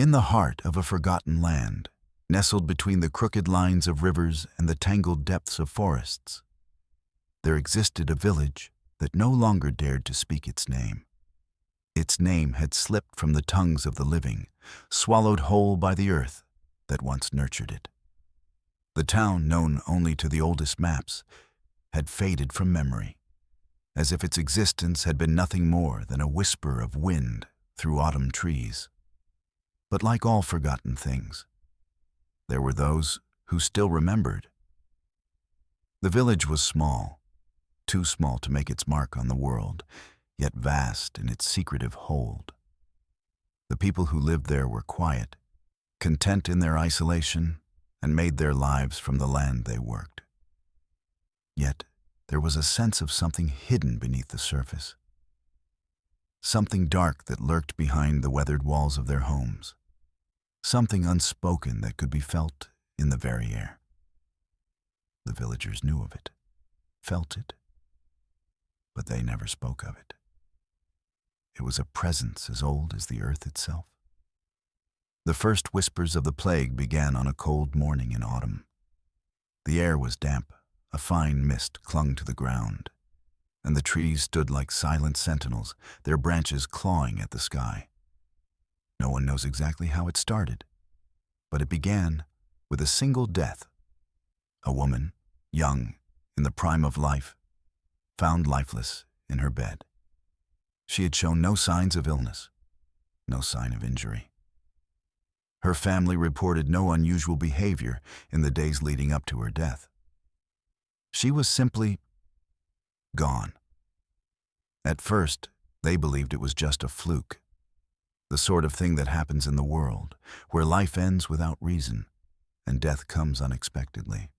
In the heart of a forgotten land, nestled between the crooked lines of rivers and the tangled depths of forests, there existed a village that no longer dared to speak its name. Its name had slipped from the tongues of the living, swallowed whole by the earth that once nurtured it. The town, known only to the oldest maps, had faded from memory, as if its existence had been nothing more than a whisper of wind through autumn trees. But like all forgotten things, there were those who still remembered. The village was small, too small to make its mark on the world, yet vast in its secretive hold. The people who lived there were quiet, content in their isolation, and made their lives from the land they worked. Yet there was a sense of something hidden beneath the surface, something dark that lurked behind the weathered walls of their homes, something unspoken that could be felt in the very air. The villagers knew of it, felt it, but they never spoke of it. It was a presence as old as the earth itself. The first whispers of the plague began on a cold morning in autumn. The air was damp, a fine mist clung to the ground, and the trees stood like silent sentinels, their branches clawing at the sky. No one knows exactly how it started, but it began with a single death. A woman, young, in the prime of life, found lifeless in her bed. She had shown no signs of illness, no sign of injury. Her family reported no unusual behavior in the days leading up to her death. She was simply gone. At first, they believed it was just a fluke, the sort of thing that happens in the world, where life ends without reason and death comes unexpectedly.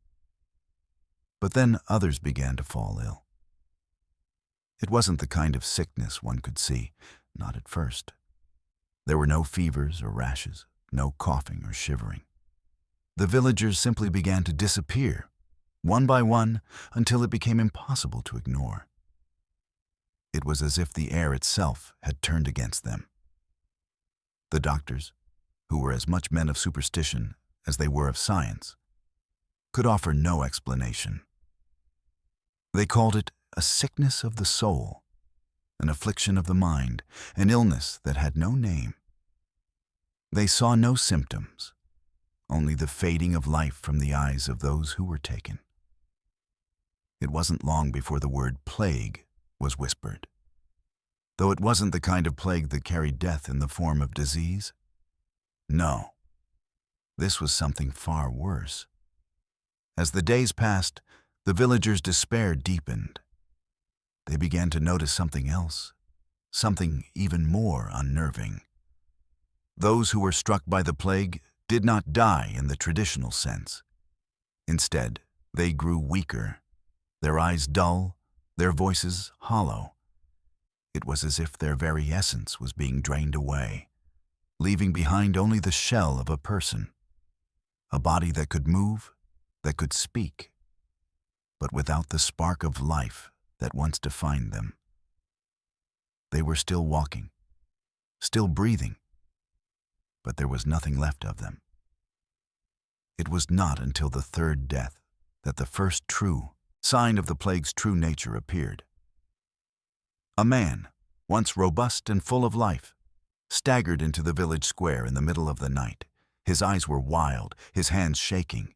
But then others began to fall ill. It wasn't the kind of sickness one could see, not at first. There were no fevers or rashes, no coughing or shivering. The villagers simply began to disappear, one by one, until it became impossible to ignore. It was as if the air itself had turned against them. The doctors, who were as much men of superstition as they were of science, could offer no explanation. They called it a sickness of the soul, an affliction of the mind, an illness that had no name. They saw no symptoms, only the fading of life from the eyes of those who were taken. It wasn't long before the word plague was whispered, though it wasn't the kind of plague that carried death in the form of disease. No, this was something far worse. As the days passed, the villagers' despair deepened. They began to notice something else, something even more unnerving. Those who were struck by the plague did not die in the traditional sense. Instead, they grew weaker, their eyes dull, their voices hollow. It was as if their very essence was being drained away, leaving behind only the shell of a person, a body that could move, that could speak, but without the spark of life that once defined them. They were still walking, still breathing, but there was nothing left of them. It was not until the third death that the first true sign of the plague's true nature appeared. A man, once robust and full of life, staggered into the village square in the middle of the night. His eyes were wild, his hands shaking.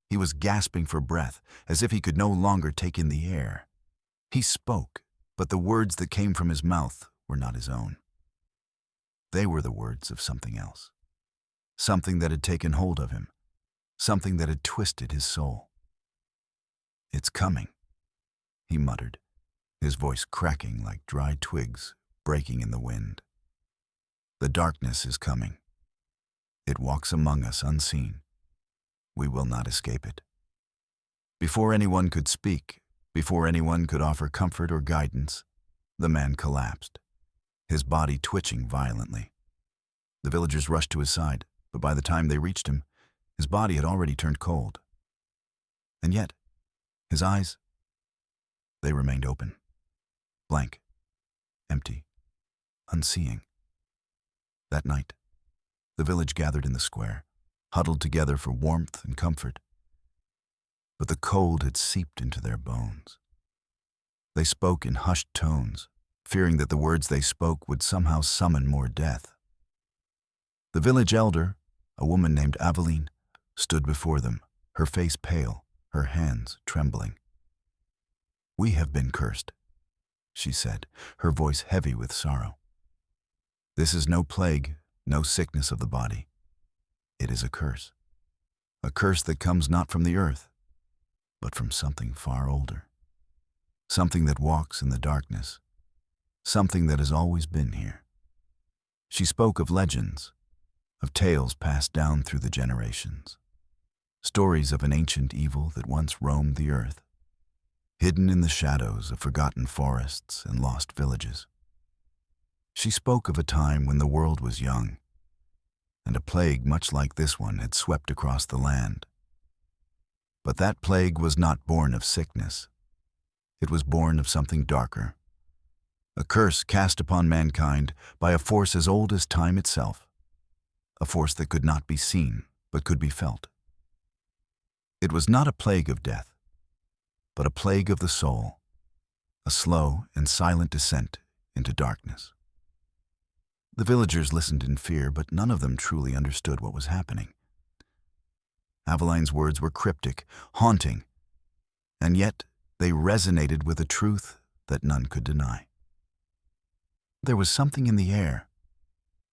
He was gasping for breath, as if he could no longer take in the air. He spoke, but the words that came from his mouth were not his own. They were the words of something else, something that had taken hold of him, something that had twisted his soul. "It's coming," he muttered, his voice cracking like dry twigs breaking in the wind. "The darkness is coming. It walks among us unseen. We will not escape it." Before anyone could speak, before anyone could offer comfort or guidance, the man collapsed, his body twitching violently. The villagers rushed to his side, but by the time they reached him, his body had already turned cold. And yet, his eyes, they remained open, blank, empty, unseeing. That night, The village gathered in the square, huddled together for warmth and comfort. But the cold had seeped into their bones. They spoke in hushed tones, fearing that the words they spoke would somehow summon more death. The village elder, a woman named Unveiling, stood before them, her face pale, her hands trembling. "We have been cursed," she said, her voice heavy with sorrow. "This is no plague, no sickness of the body. It is a curse that comes not from the earth, but from something far older, something that walks in the darkness, something that has always been here." She spoke of legends, of tales passed down through the generations, stories of an ancient evil that once roamed the earth, hidden in the shadows of forgotten forests and lost villages. She spoke of a time when the world was young, and a plague much like this one had swept across the land. But that plague was not born of sickness. It was born of something darker, a curse cast upon mankind by a force as old as time itself, a force that could not be seen but could be felt. It was not a plague of death, but a plague of the soul, a slow and silent descent into darkness. The villagers listened in fear, but none of them truly understood what was happening. Aveline's words were cryptic, haunting, and yet they resonated with a truth that none could deny. There was something in the air,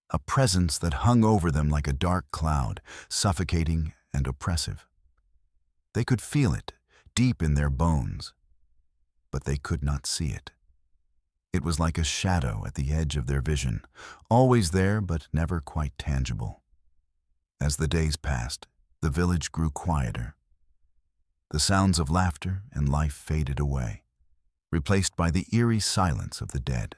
a presence that hung over them like a dark cloud, suffocating and oppressive. They could feel it deep in their bones, but they could not see it. It was like a shadow at the edge of their vision, always there but never quite tangible. As the days passed, the village grew quieter. The sounds of laughter and life faded away, replaced by the eerie silence of the dead.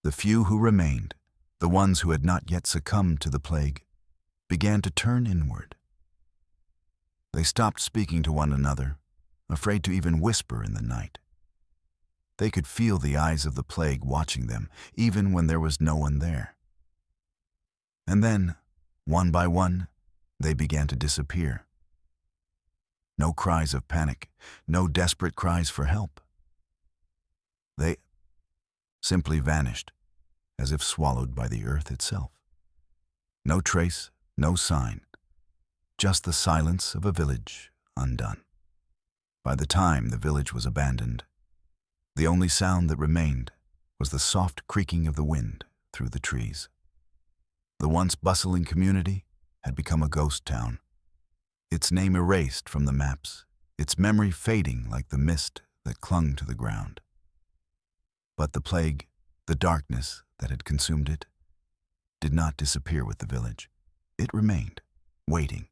The few who remained, the ones who had not yet succumbed to the plague, began to turn inward. They stopped speaking to one another, afraid to even whisper in the night. They could feel the eyes of the plague watching them, even when there was no one there. And then, one by one, they began to disappear. No cries of panic, no desperate cries for help. They simply vanished, as if swallowed by the earth itself. No trace, no sign, just the silence of a village undone. By the time the village was abandoned, the only sound that remained was the soft creaking of the wind through the trees. The once bustling community had become a ghost town, its name erased from the maps, its memory fading like the mist that clung to the ground. But the plague, the darkness that had consumed it, did not disappear with the village. It remained, waiting,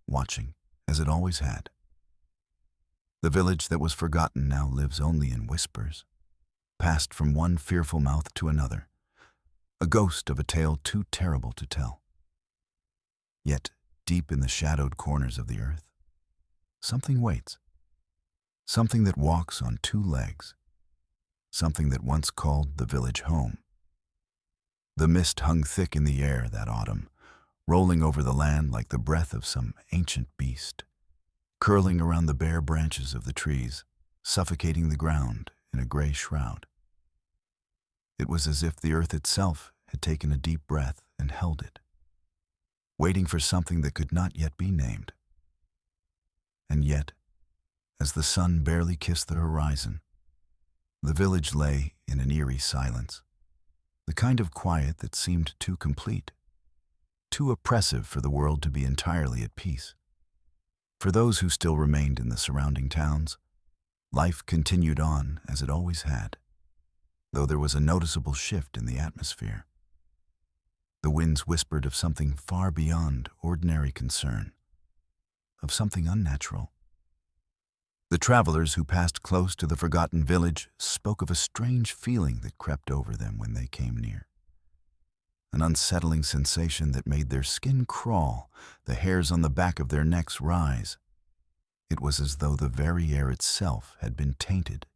watching, as it always had. The village that was forgotten now lives only in whispers, passed from one fearful mouth to another, a ghost of a tale too terrible to tell. Yet, deep in the shadowed corners of the earth, something waits, something that walks on two legs, something that once called the village home. The mist hung thick in the air that autumn, rolling over the land like the breath of some ancient beast, curling around the bare branches of the trees, suffocating the ground in a gray shroud. It was as if the earth itself had taken a deep breath and held it, waiting for something that could not yet be named. And yet, as the sun barely kissed the horizon, the village lay in an eerie silence, the kind of quiet that seemed too complete, too oppressive for the world to be entirely at peace. For those who still remained in the surrounding towns, life continued on as it always had, though there was a noticeable shift in the atmosphere. The winds whispered of something far beyond ordinary concern, of something unnatural. The travelers who passed close to the forgotten village spoke of a strange feeling that crept over them when they came near. An unsettling sensation that made their skin crawl, the hairs on the back of their necks rise. It was as though the very air itself had been tainted,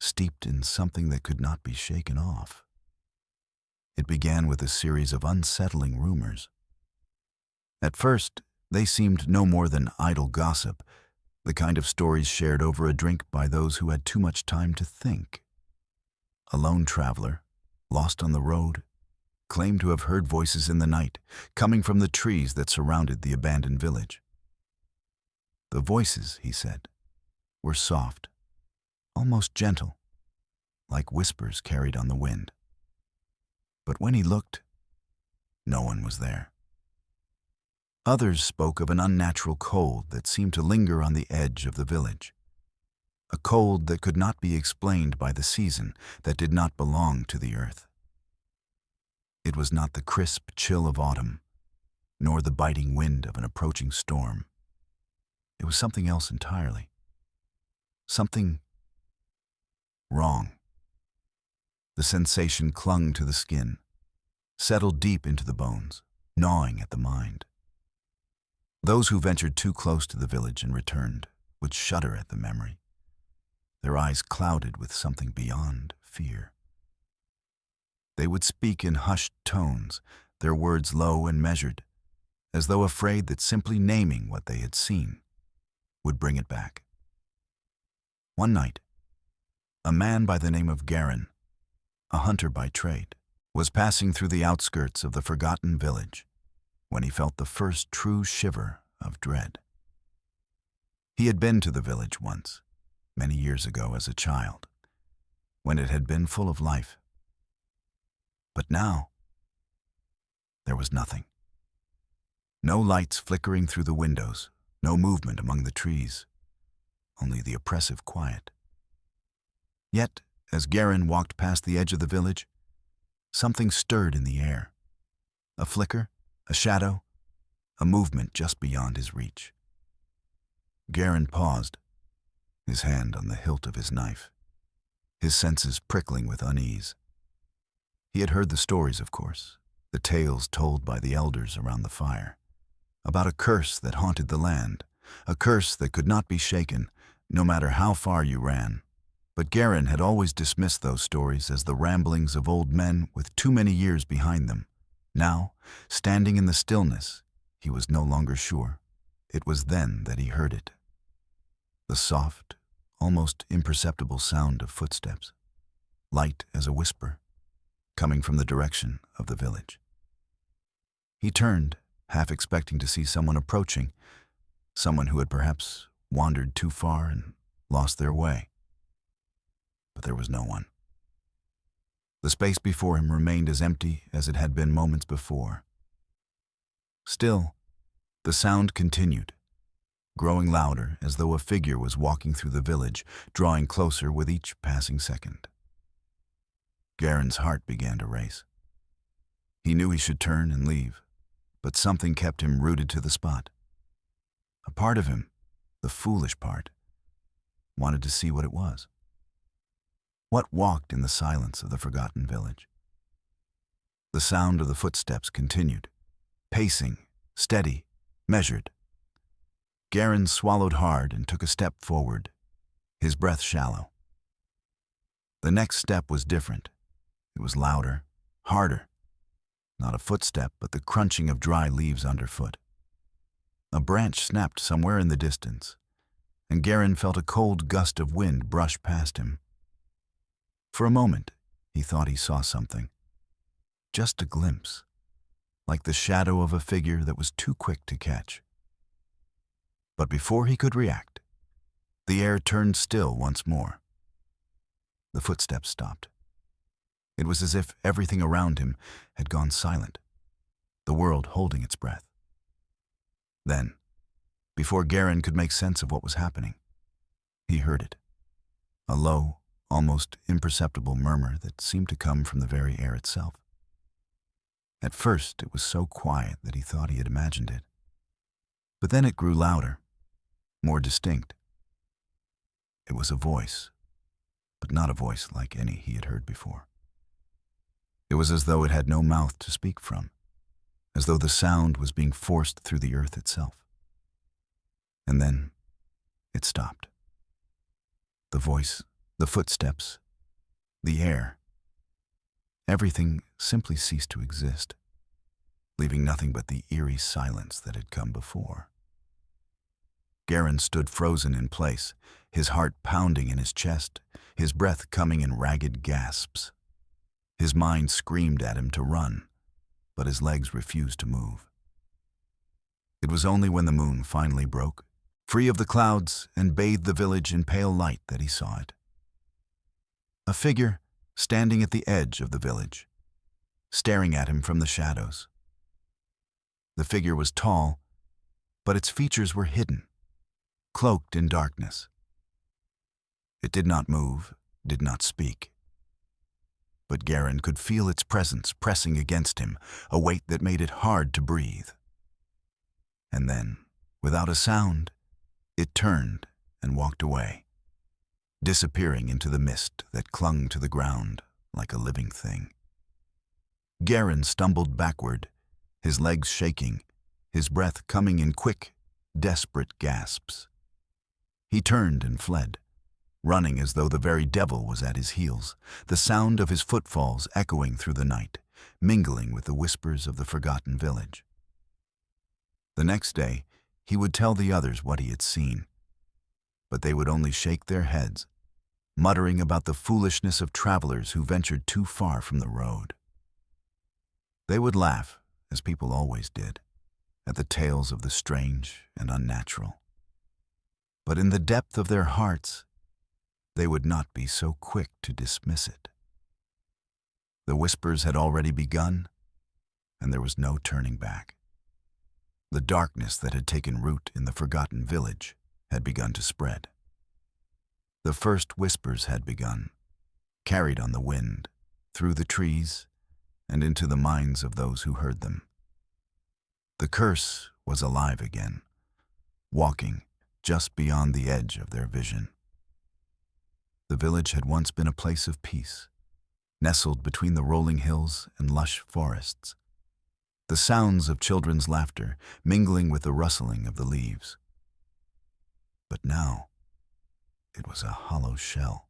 steeped in something that could not be shaken off. It began with a series of unsettling rumors. At first, they seemed no more than idle gossip, the kind of stories shared over a drink by those who had too much time to think. A lone traveler, lost on the road, claimed to have heard voices in the night, coming from the trees that surrounded the abandoned village. The voices, he said, were soft, almost gentle, like whispers carried on the wind. But when he looked, no one was there. Others spoke of an unnatural cold that seemed to linger on the edge of the village, a cold that could not be explained by the season, that did not belong to the earth. It was not the crisp chill of autumn, nor the biting wind of an approaching storm. It was something else entirely. Something wrong. The sensation clung to the skin, settled deep into the bones, gnawing at the mind. Those who ventured too close to the village and returned would shudder at the memory, their eyes clouded with something beyond fear. They would speak in hushed tones, their words low and measured, as though afraid that simply naming what they had seen would bring it back. One night, a man by the name of Garin, a hunter by trade, was passing through the outskirts of the forgotten village when he felt the first true shiver of dread. He had been to the village once, many years ago as a child, when it had been full of life. But now, there was nothing. No lights flickering through the windows, no movement among the trees, only the oppressive quiet. Yet, as Garin walked past the edge of the village, something stirred in the air. A flicker, a shadow, a movement just beyond his reach. Garin paused, his hand on the hilt of his knife, his senses prickling with unease. He had heard the stories, of course, the tales told by the elders around the fire, about a curse that haunted the land, a curse that could not be shaken, no matter how far you ran. But Garin had always dismissed those stories as the ramblings of old men with too many years behind them. Now, standing in the stillness, he was no longer sure. It was then that he heard it. The soft, almost imperceptible sound of footsteps, light as a whisper, coming from the direction of the village. He turned, half expecting to see someone approaching, someone who had perhaps wandered too far and lost their way. But there was no one. The space before him remained as empty as it had been moments before. Still, the sound continued, growing louder as though a figure was walking through the village, drawing closer with each passing second. Garin's heart began to race. He knew he should turn and leave, but something kept him rooted to the spot. A part of him, the foolish part, wanted to see what it was. What walked in the silence of the forgotten village? The sound of the footsteps continued, pacing, steady, measured. Garin swallowed hard and took a step forward, his breath shallow. The next step was different. It was louder, harder. Not a footstep, but the crunching of dry leaves underfoot. A branch snapped somewhere in the distance, and Garin felt a cold gust of wind brush past him. For a moment, he thought he saw something. Just a glimpse, like the shadow of a figure that was too quick to catch. But before he could react, the air turned still once more. The footsteps stopped. It was as if everything around him had gone silent, the world holding its breath. Then, before Garin could make sense of what was happening, he heard it, a low, almost imperceptible murmur that seemed to come from the very air itself. At first, it was so quiet that he thought he had imagined it. But then it grew louder, more distinct. It was a voice, but not a voice like any he had heard before. It was as though it had no mouth to speak from, as though the sound was being forced through the earth itself. And then it stopped. The voice, the footsteps, the air, everything simply ceased to exist, leaving nothing but the eerie silence that had come before. Garin stood frozen in place, his heart pounding in his chest, his breath coming in ragged gasps. His mind screamed at him to run, but his legs refused to move. It was only when the moon finally broke, free of the clouds, and bathed the village in pale light that he saw it. A figure standing at the edge of the village, staring at him from the shadows. The figure was tall, but its features were hidden, cloaked in darkness. It did not move, did not speak. But Garin could feel its presence pressing against him, a weight that made it hard to breathe. And then, without a sound, it turned and walked away, disappearing into the mist that clung to the ground like a living thing. Garin stumbled backward, his legs shaking, his breath coming in quick, desperate gasps. He turned and fled, running as though the very devil was at his heels, the sound of his footfalls echoing through the night, mingling with the whispers of the forgotten village. The next day, he would tell the others what he had seen, but they would only shake their heads, muttering about the foolishness of travelers who ventured too far from the road. They would laugh, as people always did, at the tales of the strange and unnatural. But in the depth of their hearts, they would not be so quick to dismiss it. The whispers had already begun, and there was no turning back. The darkness that had taken root in the forgotten village had begun to spread. The first whispers had begun, carried on the wind, through the trees, and into the minds of those who heard them. The curse was alive again, walking just beyond the edge of their vision. The village had once been a place of peace, nestled between the rolling hills and lush forests, the sounds of children's laughter mingling with the rustling of the leaves. But now, it was a hollow shell,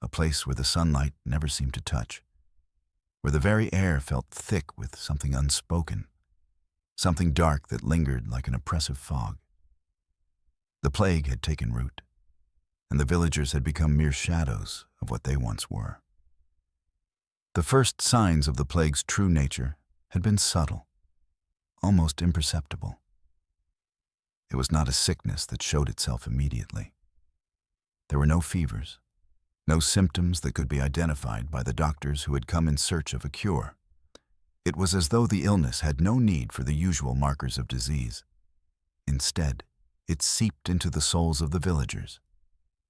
a place where the sunlight never seemed to touch, where the very air felt thick with something unspoken, something dark that lingered like an oppressive fog. The plague had taken root, and the villagers had become mere shadows of what they once were. The first signs of the plague's true nature had been subtle, almost imperceptible. It was not a sickness that showed itself immediately. There were no fevers, no symptoms that could be identified by the doctors who had come in search of a cure. It was as though the illness had no need for the usual markers of disease. Instead, it seeped into the souls of the villagers,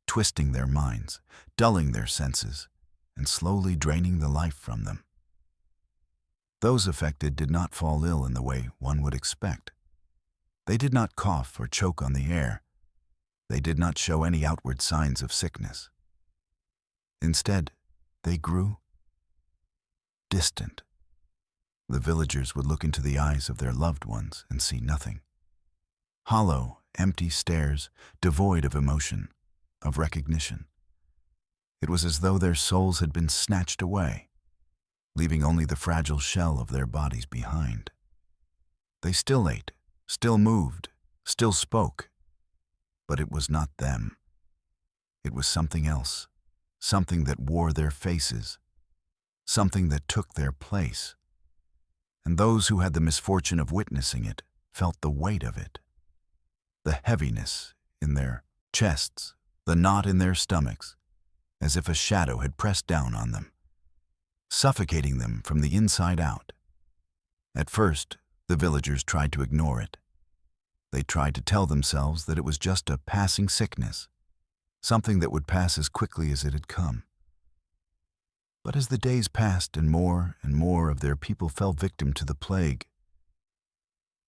twisting their minds, dulling their senses, and slowly draining the life from them. Those affected did not fall ill in the way one would expect. They did not cough or choke on the air. They did not show any outward signs of sickness. Instead, they grew distant. The villagers would look into the eyes of their loved ones and see nothing. Hollow, empty stares, devoid of emotion, of recognition. It was as though their souls had been snatched away, leaving only the fragile shell of their bodies behind. They still ate, still moved, still spoke, but it was not them. It was something else, something that wore their faces, something that took their place. And those who had the misfortune of witnessing it felt the weight of it, the heaviness in their chests, the knot in their stomachs, as if a shadow had pressed down on them, suffocating them from the inside out. At first, the villagers tried to ignore it. They tried to tell themselves that it was just a passing sickness, something that would pass as quickly as it had come. But as the days passed and more of their people fell victim to the plague,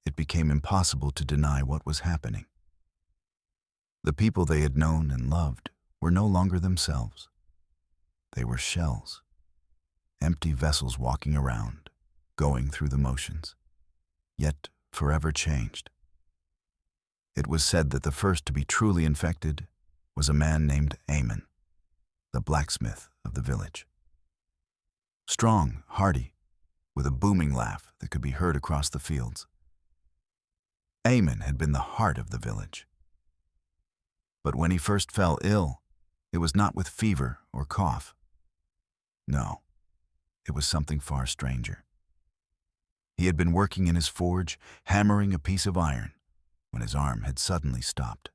it became impossible to deny what was happening. The people they had known and loved were no longer themselves. They were shells, empty vessels walking around, going through the motions, yet forever changed. It was said that the first to be truly infected was a man named Ammon, the blacksmith of the village. strong, hearty, with a booming laugh that could be heard across the fields. Eamon had been the heart of the village. But when he first fell ill, it was not with fever or cough. No, it was something far stranger. He had been working in his forge, hammering a piece of iron, when his arm had suddenly stopped.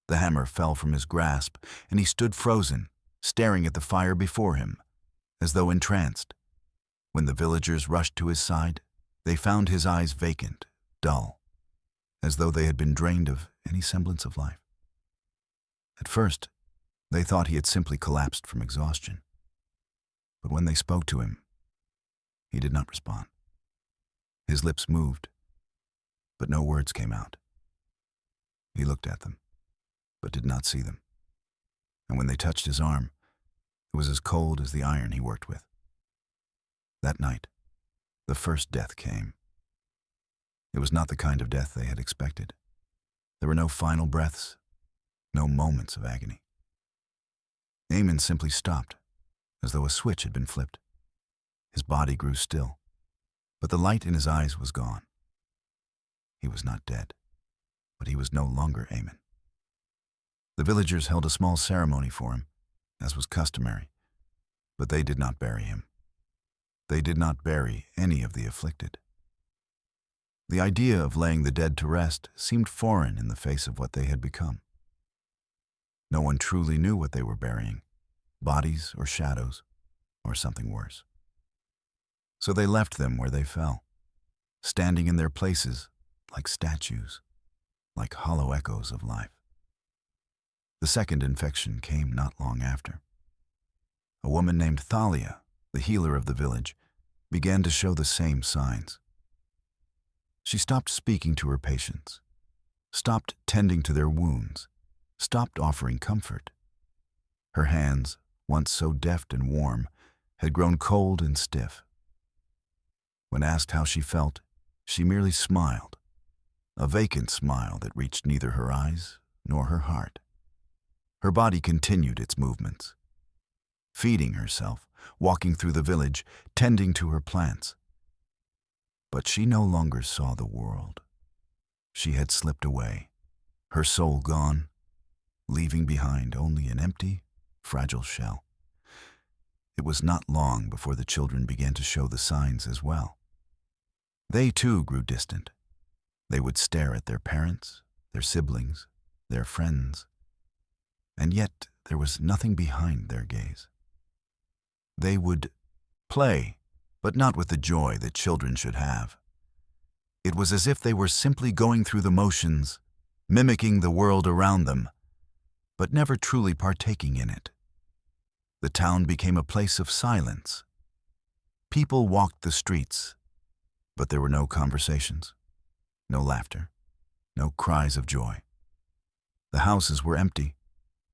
The hammer fell from his grasp, and he stood frozen, staring at the fire before him, as though entranced. When the villagers rushed to his side, they found his eyes vacant, dull, as though they had been drained of any semblance of life. At first, they thought he had simply collapsed from exhaustion. But when they spoke to him, he did not respond. His lips moved, but no words came out. He looked at them, but did not see them. And when they touched his arm, it was as cold as the iron he worked with. That night, the first death came. It was not the kind of death they had expected. There were no final breaths, no moments of agony. Eamon simply stopped, as though a switch had been flipped. His body grew still, but the light in his eyes was gone. He was not dead, but he was no longer Eamon. The villagers held a small ceremony for him, as was customary, but they did not bury him. They did not bury any of the afflicted. The idea of laying the dead to rest seemed foreign in the face of what they had become. No one truly knew what they were burying, bodies or shadows, or something worse. So they left them where they fell, standing in their places like statues, like hollow echoes of life. The second infection came not long after. A woman named Thalia, the healer of the village, began to show the same signs. She stopped speaking to her patients, stopped tending to their wounds, stopped offering comfort. Her hands, once so deft and warm, had grown cold and stiff. When asked how she felt, she merely smiled, a vacant smile that reached neither her eyes nor her heart. Her body continued its movements, feeding herself, walking through the village, tending to her plants. But she no longer saw the world. She had slipped away, her soul gone, leaving behind only an empty, fragile shell. It was not long before the children began to show the signs as well. They too grew distant. They would stare at their parents, their siblings, their friends, and yet there was nothing behind their gaze. They would play, but not with the joy that children should have. It was as if they were simply going through the motions, mimicking the world around them, but never truly partaking in it. The town became a place of silence. People walked the streets, but there were no conversations, no laughter, no cries of joy. The houses were empty,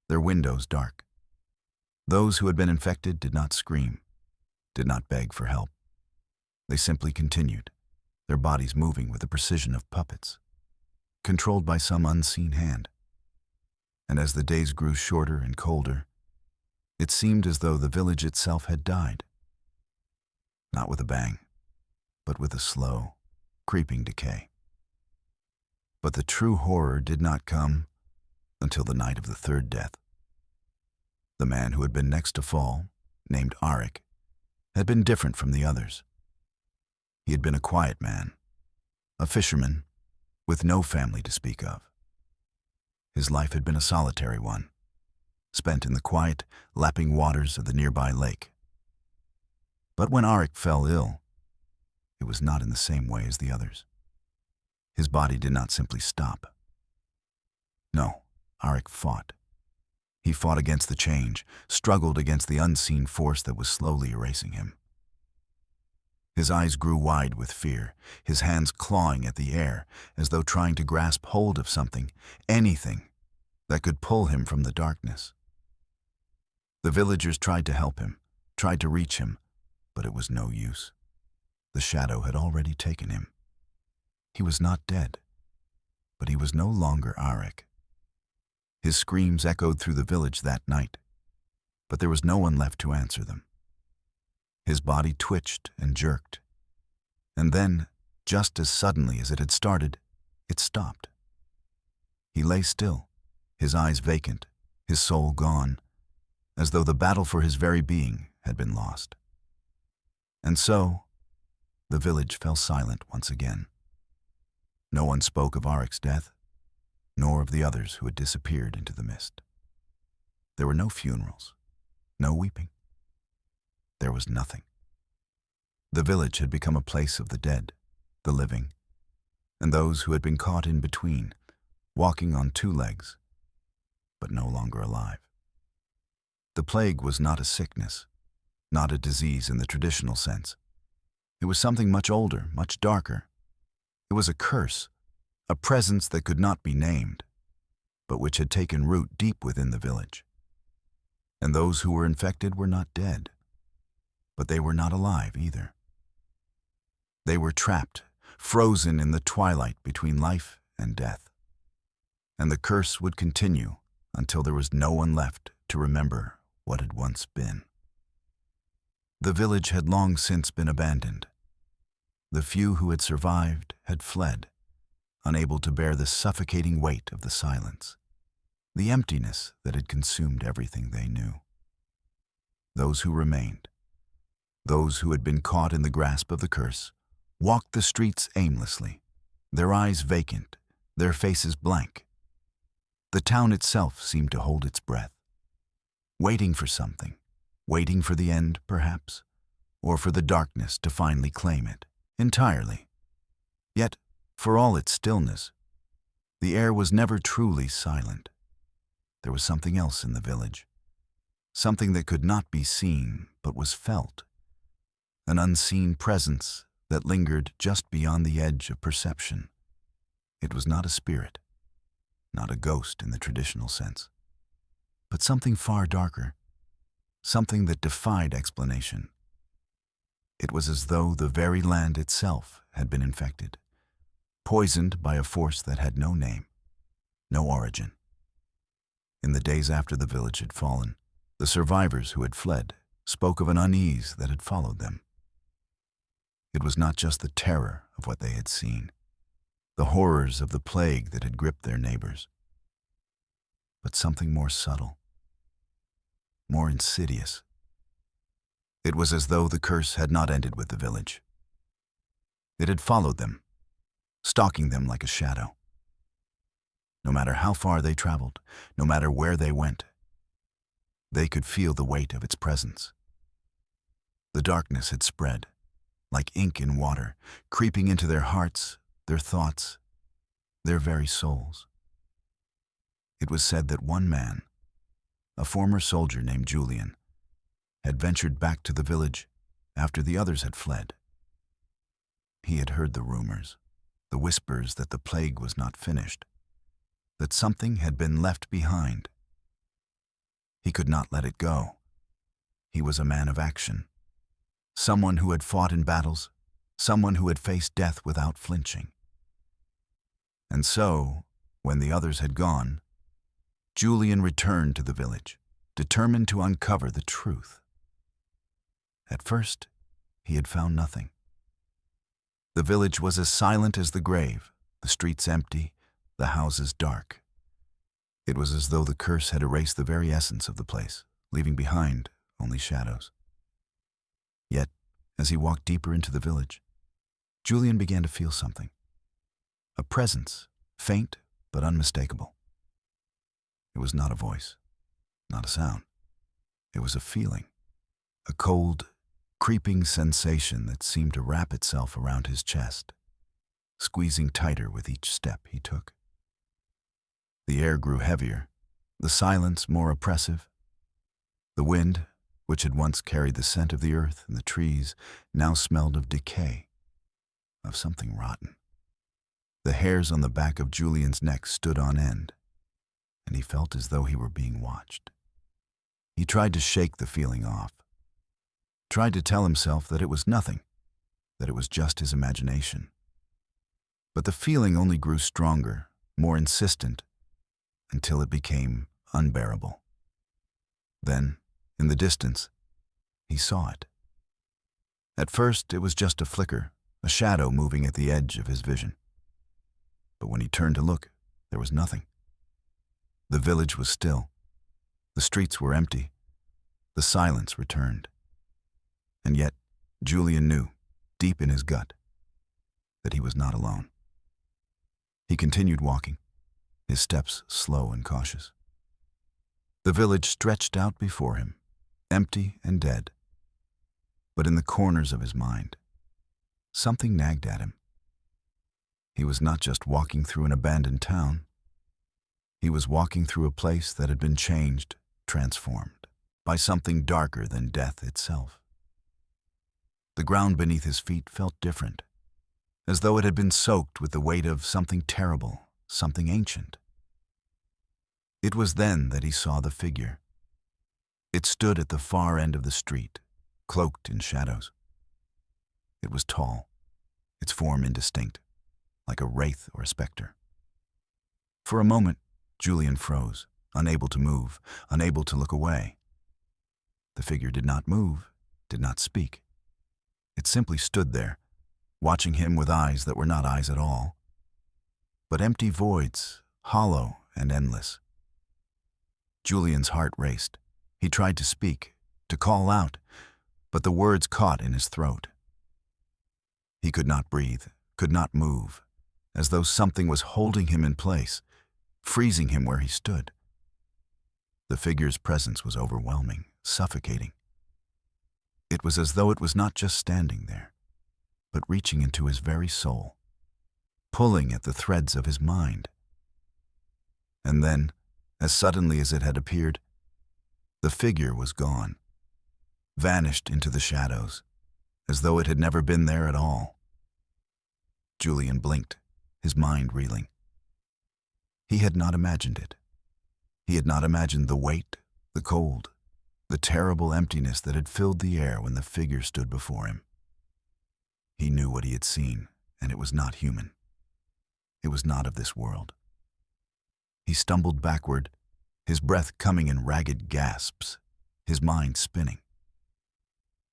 their windows dark. Those who had been infected did not scream, did not beg for help. They simply continued, their bodies moving with the precision of puppets, controlled by some unseen hand. And as the days grew shorter and colder, it seemed as though the village itself had died. Not with a bang, but with a slow, creeping decay. But the true horror did not come until the night of the third death. The man who had been next to fall, named Arik, had been different from the others. He had been a quiet man, a fisherman, with no family to speak of. His life had been a solitary one, spent in the quiet, lapping waters of the nearby lake. But when Arik fell ill, it was not in the same way as the others. His body did not simply stop. No, Arik fought. He fought against the change, struggled against the unseen force that was slowly erasing him. His eyes grew wide with fear, his hands clawing at the air, as though trying to grasp hold of something, anything, that could pull him from the darkness. The villagers tried to help him, tried to reach him, but it was no use. The shadow had already taken him. He was not dead, but he was no longer Arik. His screams echoed through the village that night, but there was no one left to answer them. His body twitched and jerked. And then, just as suddenly as it had started, it stopped. He lay still, his eyes vacant, his soul gone, as though the battle for his very being had been lost. And so, the village fell silent once again. No one spoke of Arik's death, nor of the others who had disappeared into the mist. There were no funerals, no weeping. There was nothing. The village had become a place of the dead, the living, and those who had been caught in between, walking on two legs, but no longer alive. The plague was not a sickness, not a disease in the traditional sense. It was something much older, much darker. It was a curse, a presence that could not be named, but which had taken root deep within the village. And those who were infected were not dead, but they were not alive either. They were trapped, frozen in the twilight between life and death. And the curse would continue until there was no one left to remember what had once been. The village had long since been abandoned. The few who had survived had fled, unable to bear the suffocating weight of the silence, the emptiness that had consumed everything they knew. Those who remained, those who had been caught in the grasp of the curse, walked the streets aimlessly, their eyes vacant, their faces blank. The town itself seemed to hold its breath, waiting for something, waiting for the end, perhaps, or for the darkness to finally claim it entirely. Yet, for all its stillness, the air was never truly silent. There was something else in the village, something that could not be seen but was felt, an unseen presence that lingered just beyond the edge of perception. It was not a spirit, not a ghost in the traditional sense, but something far darker, something that defied explanation. It was as though the very land itself had been infected, poisoned by a force that had no name, no origin. In the days after the village had fallen, the survivors who had fled spoke of an unease that had followed them. It was not just the terror of what they had seen, the horrors of the plague that had gripped their neighbors, but something more subtle, more insidious. It was as though the curse had not ended with the village. It had followed them, stalking them like a shadow. No matter how far they traveled, no matter where they went, they could feel the weight of its presence. The darkness had spread, like ink in water, creeping into their hearts, their thoughts, their very souls. It was said that one man, a former soldier named Julian, had ventured back to the village after the others had fled. He had heard the rumors, the whispers that the plague was not finished, that something had been left behind. He could not let it go. He was a man of action, someone who had fought in battles, someone who had faced death without flinching. And so, when the others had gone, Julian returned to the village, determined to uncover the truth. At first, he had found nothing. The village was as silent as the grave, the streets empty, the houses dark. It was as though the curse had erased the very essence of the place, leaving behind only shadows. Yet, as he walked deeper into the village, Julian began to feel something. A presence, faint but unmistakable. It was not a voice, not a sound. It was a feeling, a cold, creeping sensation that seemed to wrap itself around his chest, squeezing tighter with each step he took. The air grew heavier, the silence more oppressive. The wind, which had once carried the scent of the earth and the trees, now smelled of decay, of something rotten. The hairs on the back of Julian's neck stood on end, and he felt as though he were being watched. He tried to shake the feeling off, tried to tell himself that it was nothing, that it was just his imagination. But the feeling only grew stronger, more insistent, until it became unbearable. Then, in the distance, he saw it. At first, it was just a flicker, a shadow moving at the edge of his vision. But when he turned to look, there was nothing. The village was still. The streets were empty. The silence returned. And yet, Julian knew, deep in his gut, that he was not alone. He continued walking, his steps slow and cautious. The village stretched out before him, empty and dead. But in the corners of his mind, something nagged at him. He was not just walking through an abandoned town. He was walking through a place that had been changed, transformed, by something darker than death itself. The ground beneath his feet felt different, as though it had been soaked with the weight of something terrible, something ancient. It was then that he saw the figure. It stood at the far end of the street, cloaked in shadows. It was tall, its form indistinct, like a wraith or a specter. For a moment, Julian froze, unable to move, unable to look away. The figure did not move, did not speak. It simply stood there, watching him with eyes that were not eyes at all, but empty voids, hollow and endless. Julian's heart raced. He tried to speak, to call out, but the words caught in his throat. He could not breathe, could not move, as though something was holding him in place, freezing him where he stood. The figure's presence was overwhelming, suffocating. It was as though it was not just standing there, but reaching into his very soul, pulling at the threads of his mind. And then, as suddenly as it had appeared, the figure was gone, vanished into the shadows, as though it had never been there at all. Julian blinked, his mind reeling. He had not imagined it. He had not imagined the weight, the cold, the terrible emptiness that had filled the air when the figure stood before him. He knew what he had seen, and it was not human. It was not of this world. He stumbled backward, his breath coming in ragged gasps, his mind spinning.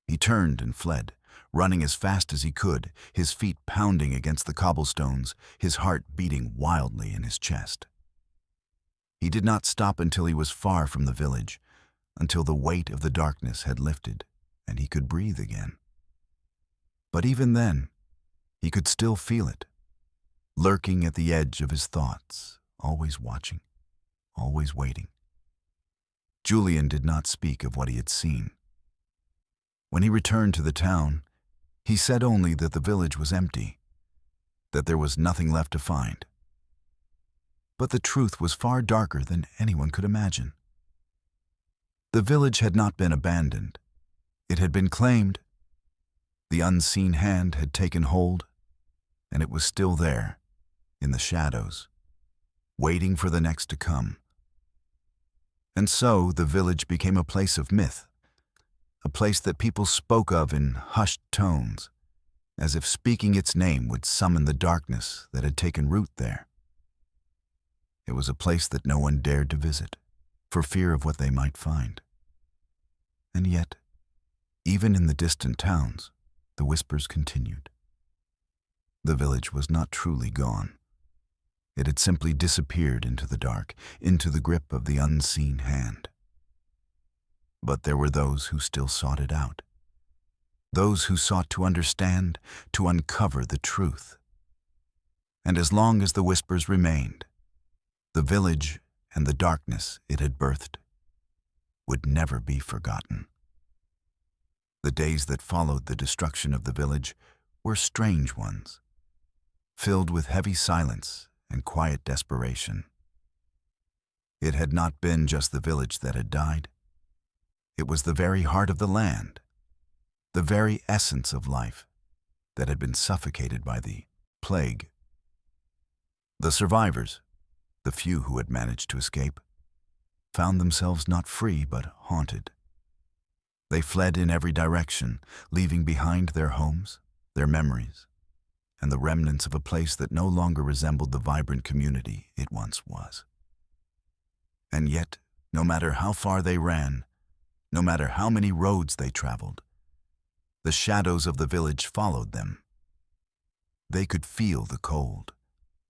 He turned and fled, running as fast as he could, his feet pounding against the cobblestones, his heart beating wildly in his chest. He did not stop until he was far from the village, until the weight of the darkness had lifted and he could breathe again. But even then, he could still feel it, lurking at the edge of his thoughts, always watching, always waiting. Julian did not speak of what he had seen. When he returned to the town, he said only that the village was empty, that there was nothing left to find. But the truth was far darker than anyone could imagine. The village had not been abandoned. It had been claimed. The unseen hand had taken hold, and it was still there, in the shadows, waiting for the next to come. And so the village became a place of myth, a place that people spoke of in hushed tones, as if speaking its name would summon the darkness that had taken root there. It was a place that no one dared to visit, for fear of what they might find. And yet, even in the distant towns, the whispers continued. The village was not truly gone. It had simply disappeared into the dark, into the grip of the unseen hand. But there were those who still sought it out, those who sought to understand, to uncover the truth. And as long as the whispers remained, the village and the darkness it had birthed would never be forgotten. The days that followed the destruction of the village were strange ones, filled with heavy silence and quiet desperation. It had not been just the village that had died. It was the very heart of the land, the very essence of life, that had been suffocated by the plague. The survivors, the few who had managed to escape, found themselves not free but haunted. They fled in every direction, leaving behind their homes, their memories, and the remnants of a place that no longer resembled the vibrant community it once was. And yet, no matter how far they ran, no matter how many roads they traveled, The shadows of the village followed them. They could feel the cold,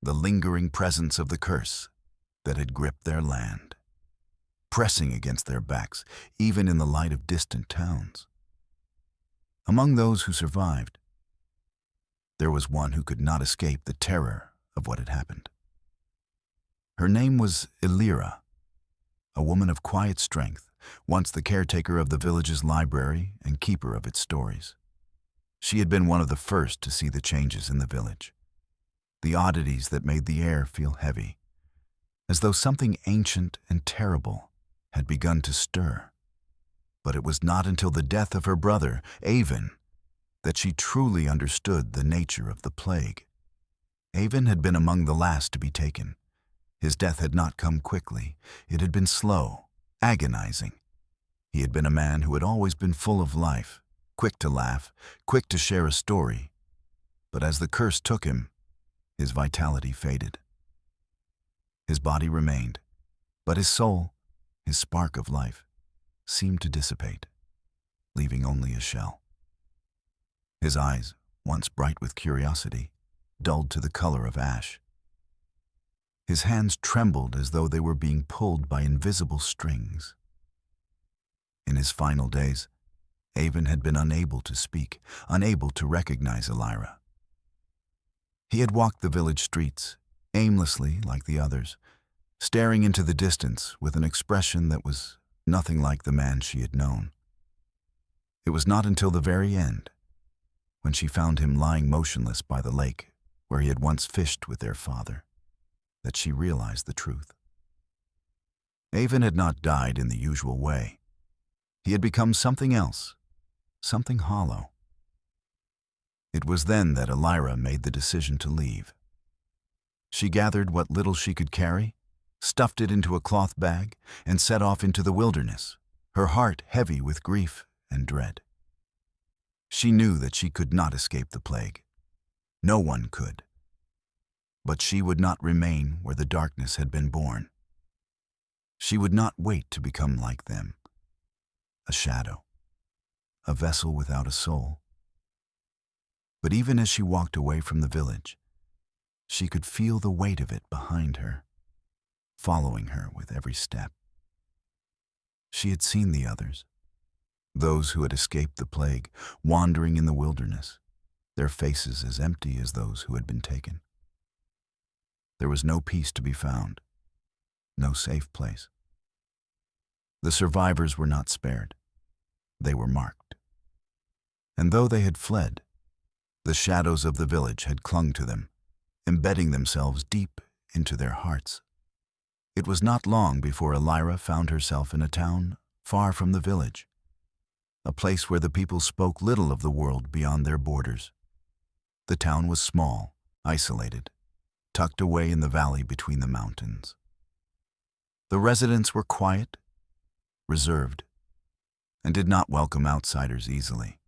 the lingering presence of the curse that had gripped their land, pressing against their backs, even in the light of distant towns. Among those who survived, there was one who could not escape the terror of what had happened. Her name was Elira, a woman of quiet strength, once the caretaker of the village's library and keeper of its stories. She had been one of the first to see the changes in the village, the oddities that made the air feel heavy, as though something ancient and terrible had begun to stir. But it was not until the death of her brother, Avon, that she truly understood the nature of the plague. Avon had been among the last to be taken. His death had not come quickly. It had been slow, agonizing. He had been a man who had always been full of life, quick to laugh, quick to share a story. But as the curse took him, his vitality faded. His body remained, but his soul, his spark of life, seemed to dissipate, leaving only a shell. His eyes, once bright with curiosity, dulled to the color of ash. His hands trembled as though they were being pulled by invisible strings. In his final days, Avon had been unable to speak, unable to recognize Elira. He had walked the village streets, aimlessly like the others, staring into the distance with an expression that was nothing like the man she had known. It was not until the very end, when she found him lying motionless by the lake where he had once fished with their father, that she realized the truth. Avon had not died in the usual way. He had become something else, something hollow. It was then that Elira made the decision to leave. She gathered what little she could carry, stuffed it into a cloth bag, and set off into the wilderness, her heart heavy with grief and dread. She knew that she could not escape the plague. No one could. But she would not remain where the darkness had been born. She would not wait to become like them, a shadow, a vessel without a soul. But even as she walked away from the village, she could feel the weight of it behind her, following her with every step. She had seen the others, those who had escaped the plague, wandering in the wilderness, their faces as empty as those who had been taken. There was no peace to be found, no safe place. The survivors were not spared. They were marked. And though they had fled, the shadows of the village had clung to them, embedding themselves deep into their hearts. It was not long before Elira found herself in a town far from the village, a place where the people spoke little of the world beyond their borders. The town was small, isolated, tucked away in the valley between the mountains. The residents were quiet, reserved, and did not welcome outsiders easily.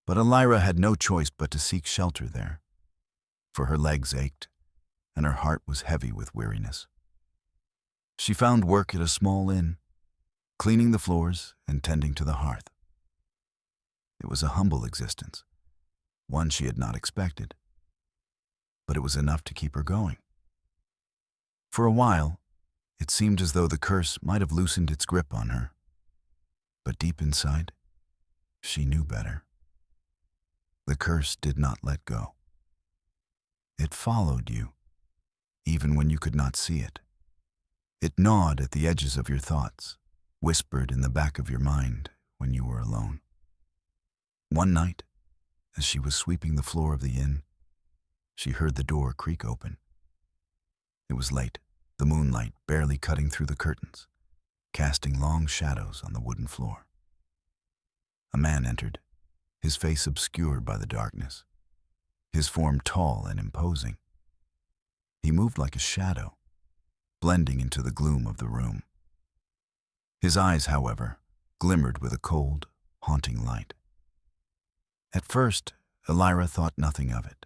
But Elira had no choice but to seek shelter there, for her legs ached and her heart was heavy with weariness. She found work at a small inn, cleaning the floors and tending to the hearth. It was a humble existence, one she had not expected, but it was enough to keep her going. For a while, it seemed as though the curse might have loosened its grip on her, but deep inside, she knew better. The curse did not let go. It followed you, even when you could not see it. It gnawed at the edges of your thoughts, whispered in the back of your mind when you were alone. One night, as she was sweeping the floor of the inn, she heard the door creak open. It was late, the moonlight barely cutting through the curtains, casting long shadows on the wooden floor. A man entered, his face obscured by the darkness, his form tall and imposing. He moved like a shadow, blending into the gloom of the room. His eyes, however, glimmered with a cold, haunting light. At first, Elira thought nothing of it.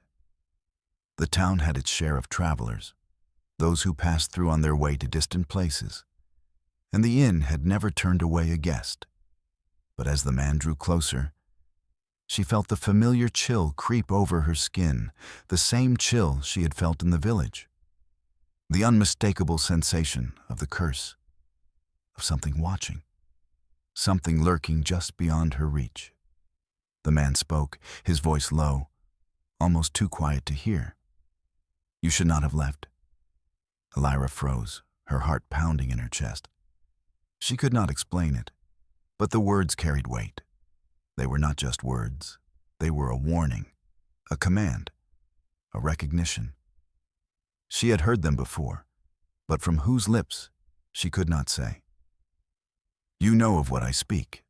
The town had its share of travelers, those who passed through on their way to distant places, and the inn had never turned away a guest. But as the man drew closer, She felt the familiar chill creep over her skin, the same chill she had felt in the village. The unmistakable sensation of the curse, of something watching, something lurking just beyond her reach. The man spoke, his voice low, almost too quiet to hear. "You should not have left." Elira froze, her heart pounding in her chest. She could not explain it, but the words carried weight. They were not just words. They were a warning, a command, a recognition. She had heard them before, but from whose lips she could not say. "You know of what I speak,"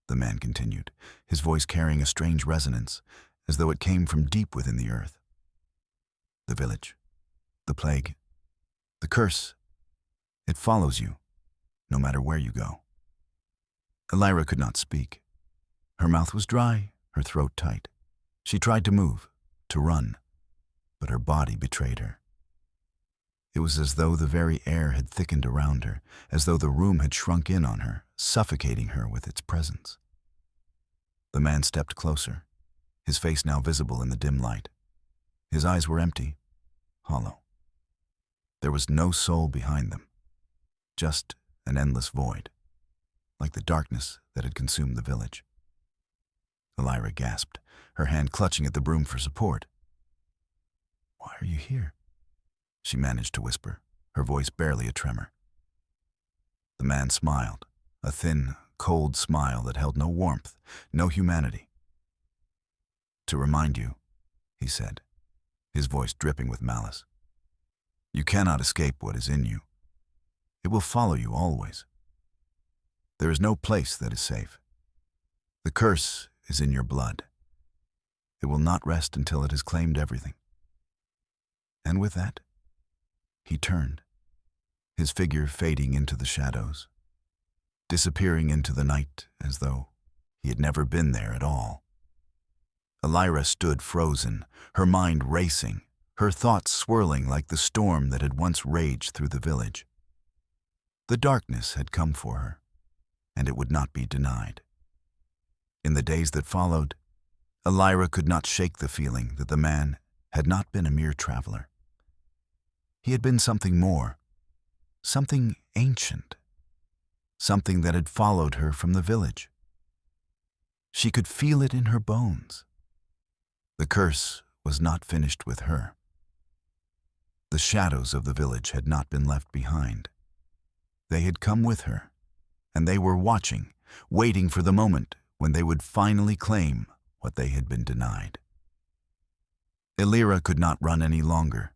the man continued, his voice carrying a strange resonance, as though it came from deep within the earth. "The village, the plague, the curse, it follows you, no matter where you go." Elira could not speak. Her mouth was dry, her throat tight. She tried to move, to run, but her body betrayed her. It was as though the very air had thickened around her, as though the room had shrunk in on her, suffocating her with its presence. The man stepped closer, his face now visible in the dim light. His eyes were empty, hollow. There was no soul behind them, just an endless void, like the darkness that had consumed the village. Elira gasped, her hand clutching at the broom for support. "Why are you here?" she managed to whisper, her voice barely a tremor. The man smiled, a thin, cold smile that held no warmth, no humanity. "To remind you," he said, his voice dripping with malice. "You cannot escape what is in you. It will follow you always. There is no place that is safe. The curse is in your blood. It will not rest until it has claimed everything." And with that, he turned, his figure fading into the shadows, disappearing into the night as though he had never been there at all. Elira stood frozen, her mind racing, her thoughts swirling like the storm that had once raged through the village. The darkness had come for her, and it would not be denied. In the days that followed, Elira could not shake the feeling that the man had not been a mere traveler. He had been something more, something ancient, something that had followed her from the village. She could feel it in her bones. The curse was not finished with her. The shadows of the village had not been left behind. They had come with her, and they were watching, waiting for the moment when they would finally claim what they had been denied. Elira could not run any longer.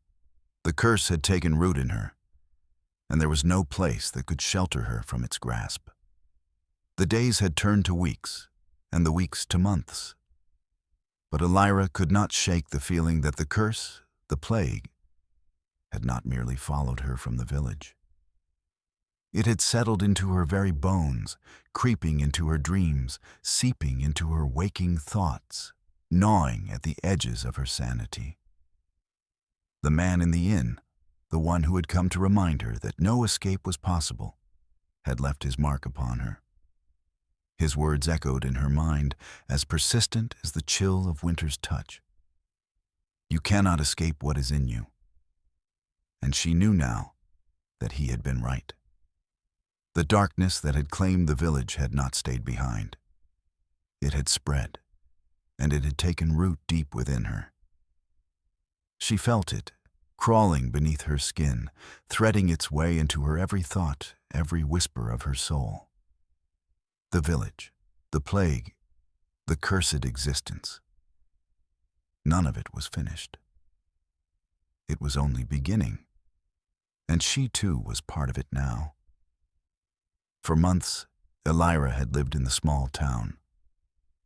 The curse had taken root in her, and there was no place that could shelter her from its grasp. The days had turned to weeks, and the weeks to months. But Elira could not shake the feeling that the curse, the plague, had not merely followed her from the village. It had settled into her very bones, creeping into her dreams, seeping into her waking thoughts, gnawing at the edges of her sanity. The man in the inn, the one who had come to remind her that no escape was possible, had left his mark upon her. His words echoed in her mind, as persistent as the chill of winter's touch. "You cannot escape what is in you." And she knew now that he had been right. The darkness that had claimed the village had not stayed behind. It had spread, and it had taken root deep within her. She felt it, crawling beneath her skin, threading its way into her every thought, every whisper of her soul. The village, the plague, the cursed existence. None of it was finished. It was only beginning, and she too was part of it now. For months, Elira had lived in the small town,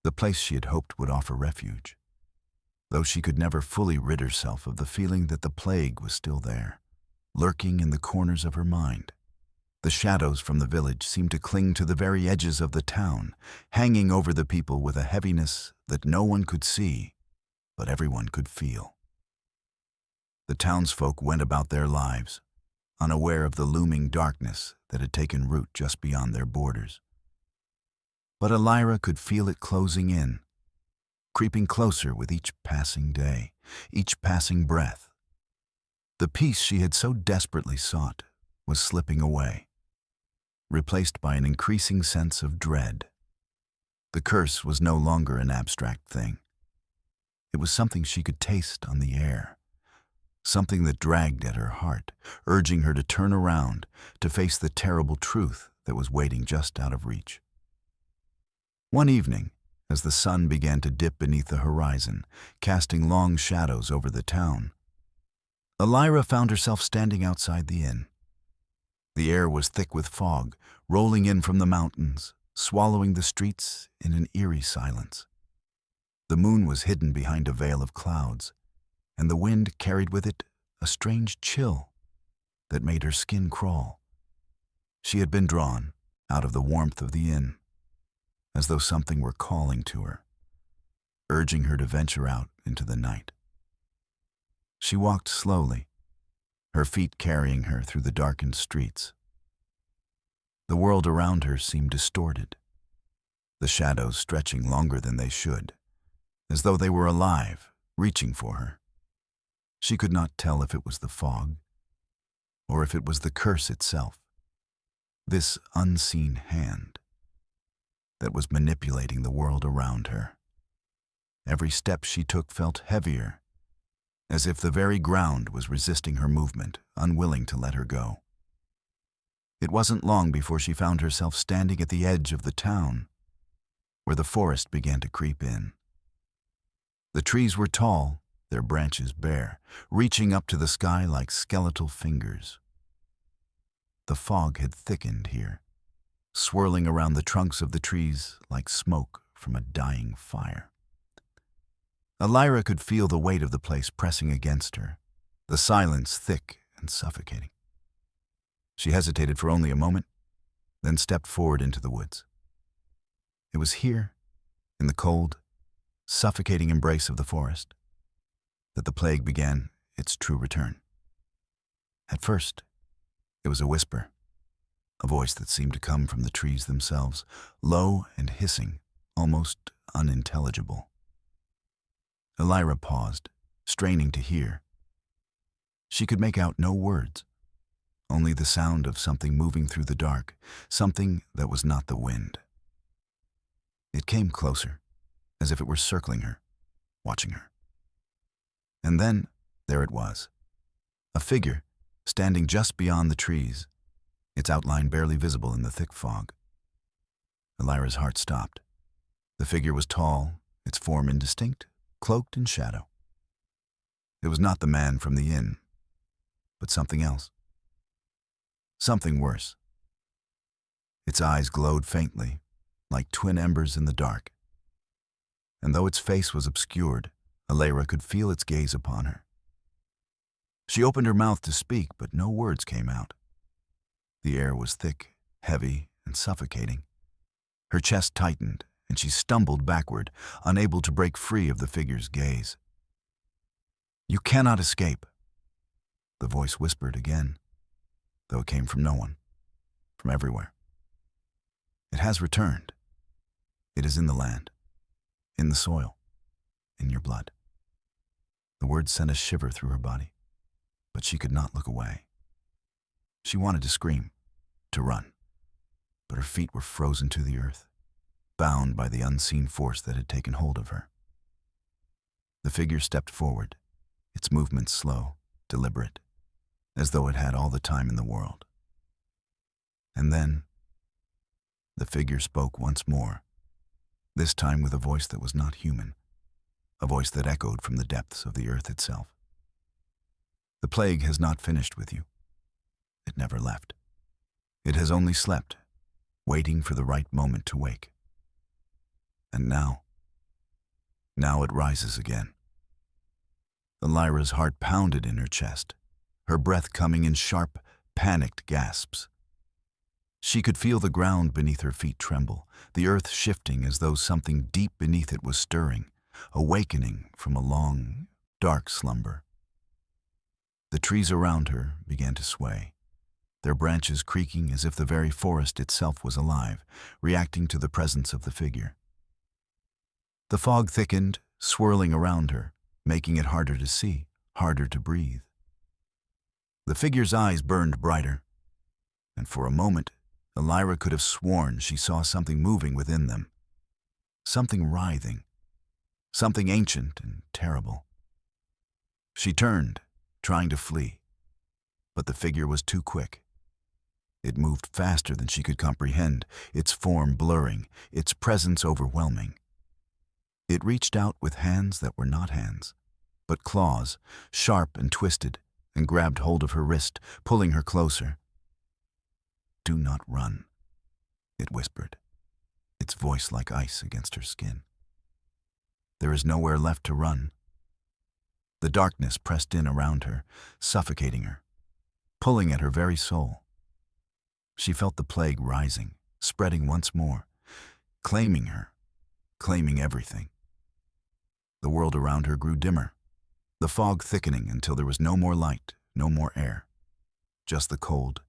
the place she had hoped would offer refuge, though she could never fully rid herself of the feeling that the plague was still there, lurking in the corners of her mind. The shadows from the village seemed to cling to the very edges of the town, hanging over the people with a heaviness that no one could see, but everyone could feel. The townsfolk went about their lives, unaware of the looming darkness that had taken root just beyond their borders. But Elira could feel it closing in, creeping closer with each passing day, each passing breath. The peace she had so desperately sought was slipping away, replaced by an increasing sense of dread. The curse was no longer an abstract thing. It was something she could taste on the air, something that dragged at her heart, urging her to turn around, to face the terrible truth that was waiting just out of reach. One evening, as the sun began to dip beneath the horizon, casting long shadows over the town, Elira found herself standing outside the inn. The air was thick with fog, rolling in from the mountains, swallowing the streets in an eerie silence. The moon was hidden behind a veil of clouds, and the wind carried with it a strange chill that made her skin crawl. She had been drawn out of the warmth of the inn, as though something were calling to her, urging her to venture out into the night. She walked slowly, her feet carrying her through the darkened streets. The world around her seemed distorted, the shadows stretching longer than they should, as though they were alive, reaching for her. She could not tell if it was the fog, or if it was the curse itself, this unseen hand that was manipulating the world around her. Every step she took felt heavier, as if the very ground was resisting her movement, unwilling to let her go. It wasn't long before she found herself standing at the edge of the town, where the forest began to creep in. The trees were tall, their branches bare, reaching up to the sky like skeletal fingers. The fog had thickened here, swirling around the trunks of the trees like smoke from a dying fire. Elira could feel the weight of the place pressing against her, the silence thick and suffocating. She hesitated for only a moment, then stepped forward into the woods. It was here, in the cold, suffocating embrace of the forest, that the plague began its true return. At first, it was a whisper, a voice that seemed to come from the trees themselves, low and hissing, almost unintelligible. Elira paused, straining to hear. She could make out no words, only the sound of something moving through the dark, something that was not the wind. It came closer, as if it were circling her, watching her. And then, there it was, a figure standing just beyond the trees, its outline barely visible in the thick fog. Elira's heart stopped. The figure was tall, its form indistinct, cloaked in shadow. It was not the man from the inn, but something else. Something worse. Its eyes glowed faintly, like twin embers in the dark. And though its face was obscured, Elira could feel its gaze upon her. She opened her mouth to speak, but no words came out. The air was thick, heavy, and suffocating. Her chest tightened, and she stumbled backward, unable to break free of the figure's gaze. "You cannot escape," the voice whispered again, though it came from no one, from everywhere. "It has returned. It is in the land, in the soil, in your blood." The words sent a shiver through her body, but she could not look away. She wanted to scream, to run, but her feet were frozen to the earth, bound by the unseen force that had taken hold of her. The figure stepped forward, its movements slow, deliberate, as though it had all the time in the world. And then, the figure spoke once more, this time with a voice that was not human, a voice that echoed from the depths of the earth itself. "The plague has not finished with you. It never left. It has only slept, waiting for the right moment to wake. And now it rises again." Elira's heart pounded in her chest, her breath coming in sharp, panicked gasps. She could feel the ground beneath her feet tremble, the earth shifting as though something deep beneath it was stirring, awakening from a long, dark slumber. The trees around her began to sway, their branches creaking as if the very forest itself was alive, reacting to the presence of the figure. The fog thickened, swirling around her, making it harder to see, harder to breathe. The figure's eyes burned brighter, and for a moment, Elira could have sworn she saw something moving within them. Something writhing. Something ancient and terrible. She turned, trying to flee, but the figure was too quick. It moved faster than she could comprehend, its form blurring, its presence overwhelming. It reached out with hands that were not hands, but claws, sharp and twisted, and grabbed hold of her wrist, pulling her closer. "Do not run," it whispered, its voice like ice against her skin. There is nowhere left to run. The darkness pressed in around her, suffocating her, pulling at her very soul. She felt the plague rising, spreading once more, claiming her, claiming everything. The world around her grew dimmer, the fog thickening until there was no more light, no more air, just the cold,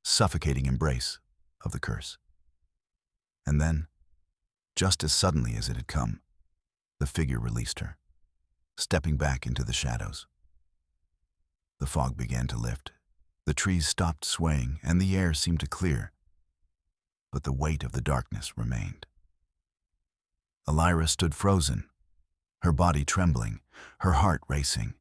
suffocating embrace of the curse. And then, just as suddenly as it had come, the figure released her, stepping back into the shadows. The fog began to lift. The trees stopped swaying, and the air seemed to clear. But the weight of the darkness remained. Elira stood frozen, her body trembling, her heart racing.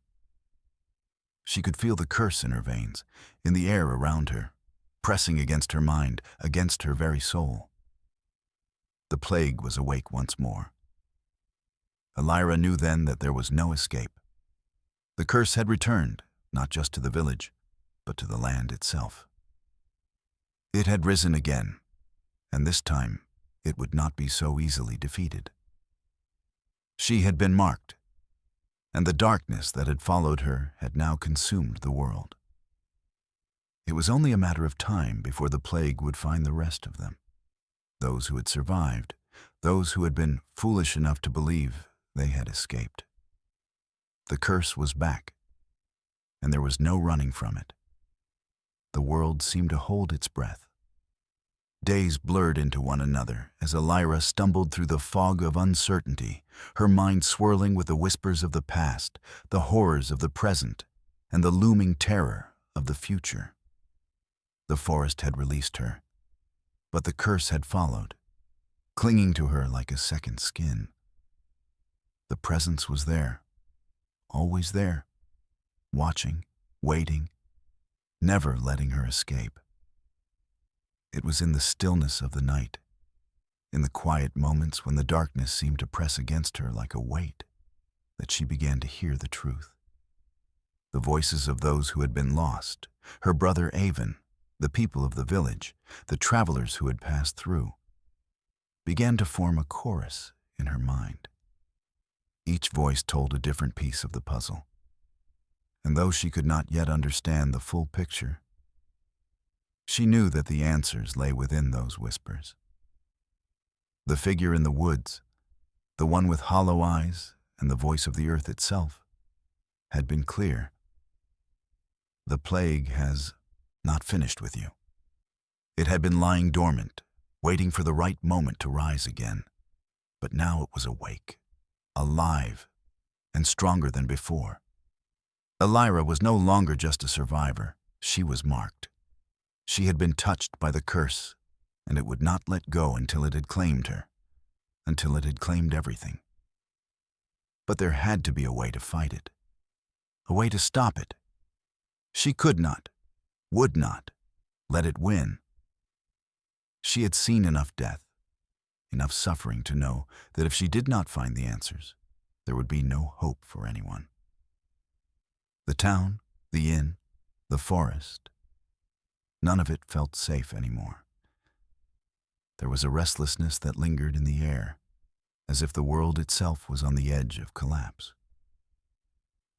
She could feel the curse in her veins, in the air around her, pressing against her mind, against her very soul. The plague was awake once more. Elira knew then that there was no escape. The curse had returned, not just to the village, but to the land itself. It had risen again, and this time it would not be so easily defeated. She had been marked, and the darkness that had followed her had now consumed the world. It was only a matter of time before the plague would find the rest of them, those who had survived, those who had been foolish enough to believe they had escaped. The curse was back, and there was no running from it. The world seemed to hold its breath. Days blurred into one another as Elira stumbled through the fog of uncertainty, her mind swirling with the whispers of the past, the horrors of the present, and the looming terror of the future. The forest had released her, but the curse had followed, clinging to her like a second skin. The presence was there, always there, watching, waiting, never letting her escape. It was in the stillness of the night, in the quiet moments when the darkness seemed to press against her like a weight, that she began to hear the truth. The voices of those who had been lost, her brother Avon, the people of the village, the travelers who had passed through, began to form a chorus in her mind. Each voice told a different piece of the puzzle, and though she could not yet understand the full picture, she knew that the answers lay within those whispers. The figure in the woods, the one with hollow eyes and the voice of the earth itself, had been clear. The plague has not finished with you. It had been lying dormant, waiting for the right moment to rise again. But now it was awake, alive, and stronger than before. Elira was no longer just a survivor. She was marked. She had been touched by the curse, and it would not let go until it had claimed her, until it had claimed everything. But there had to be a way to fight it, a way to stop it. She could not, would not, let it win. She had seen enough death, enough suffering to know that if she did not find the answers, there would be no hope for anyone. The town, the inn, the forest, none of it felt safe anymore. There was a restlessness that lingered in the air, as if the world itself was on the edge of collapse.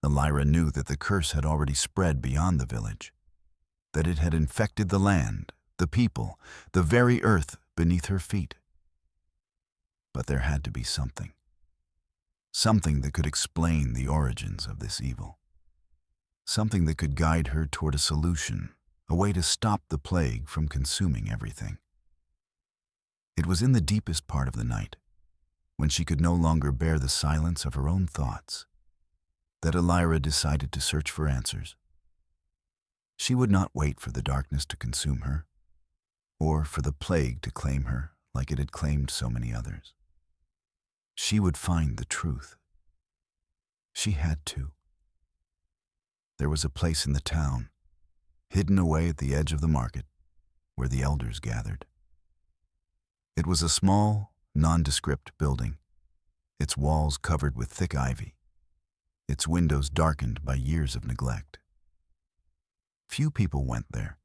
Elira knew that the curse had already spread beyond the village, that it had infected the land, the people, the very earth beneath her feet. But there had to be something that could explain the origins of this evil, something that could guide her toward a solution, a way to stop the plague from consuming everything. It was in the deepest part of the night, when she could no longer bear the silence of her own thoughts, that Elira decided to search for answers. She would not wait for the darkness to consume her, or for the plague to claim her like it had claimed so many others. She would find the truth. She had to. There was a place in the town, hidden away at the edge of the market, where the elders gathered. It was a small, nondescript building, its walls covered with thick ivy, its windows darkened by years of neglect. Few people went there,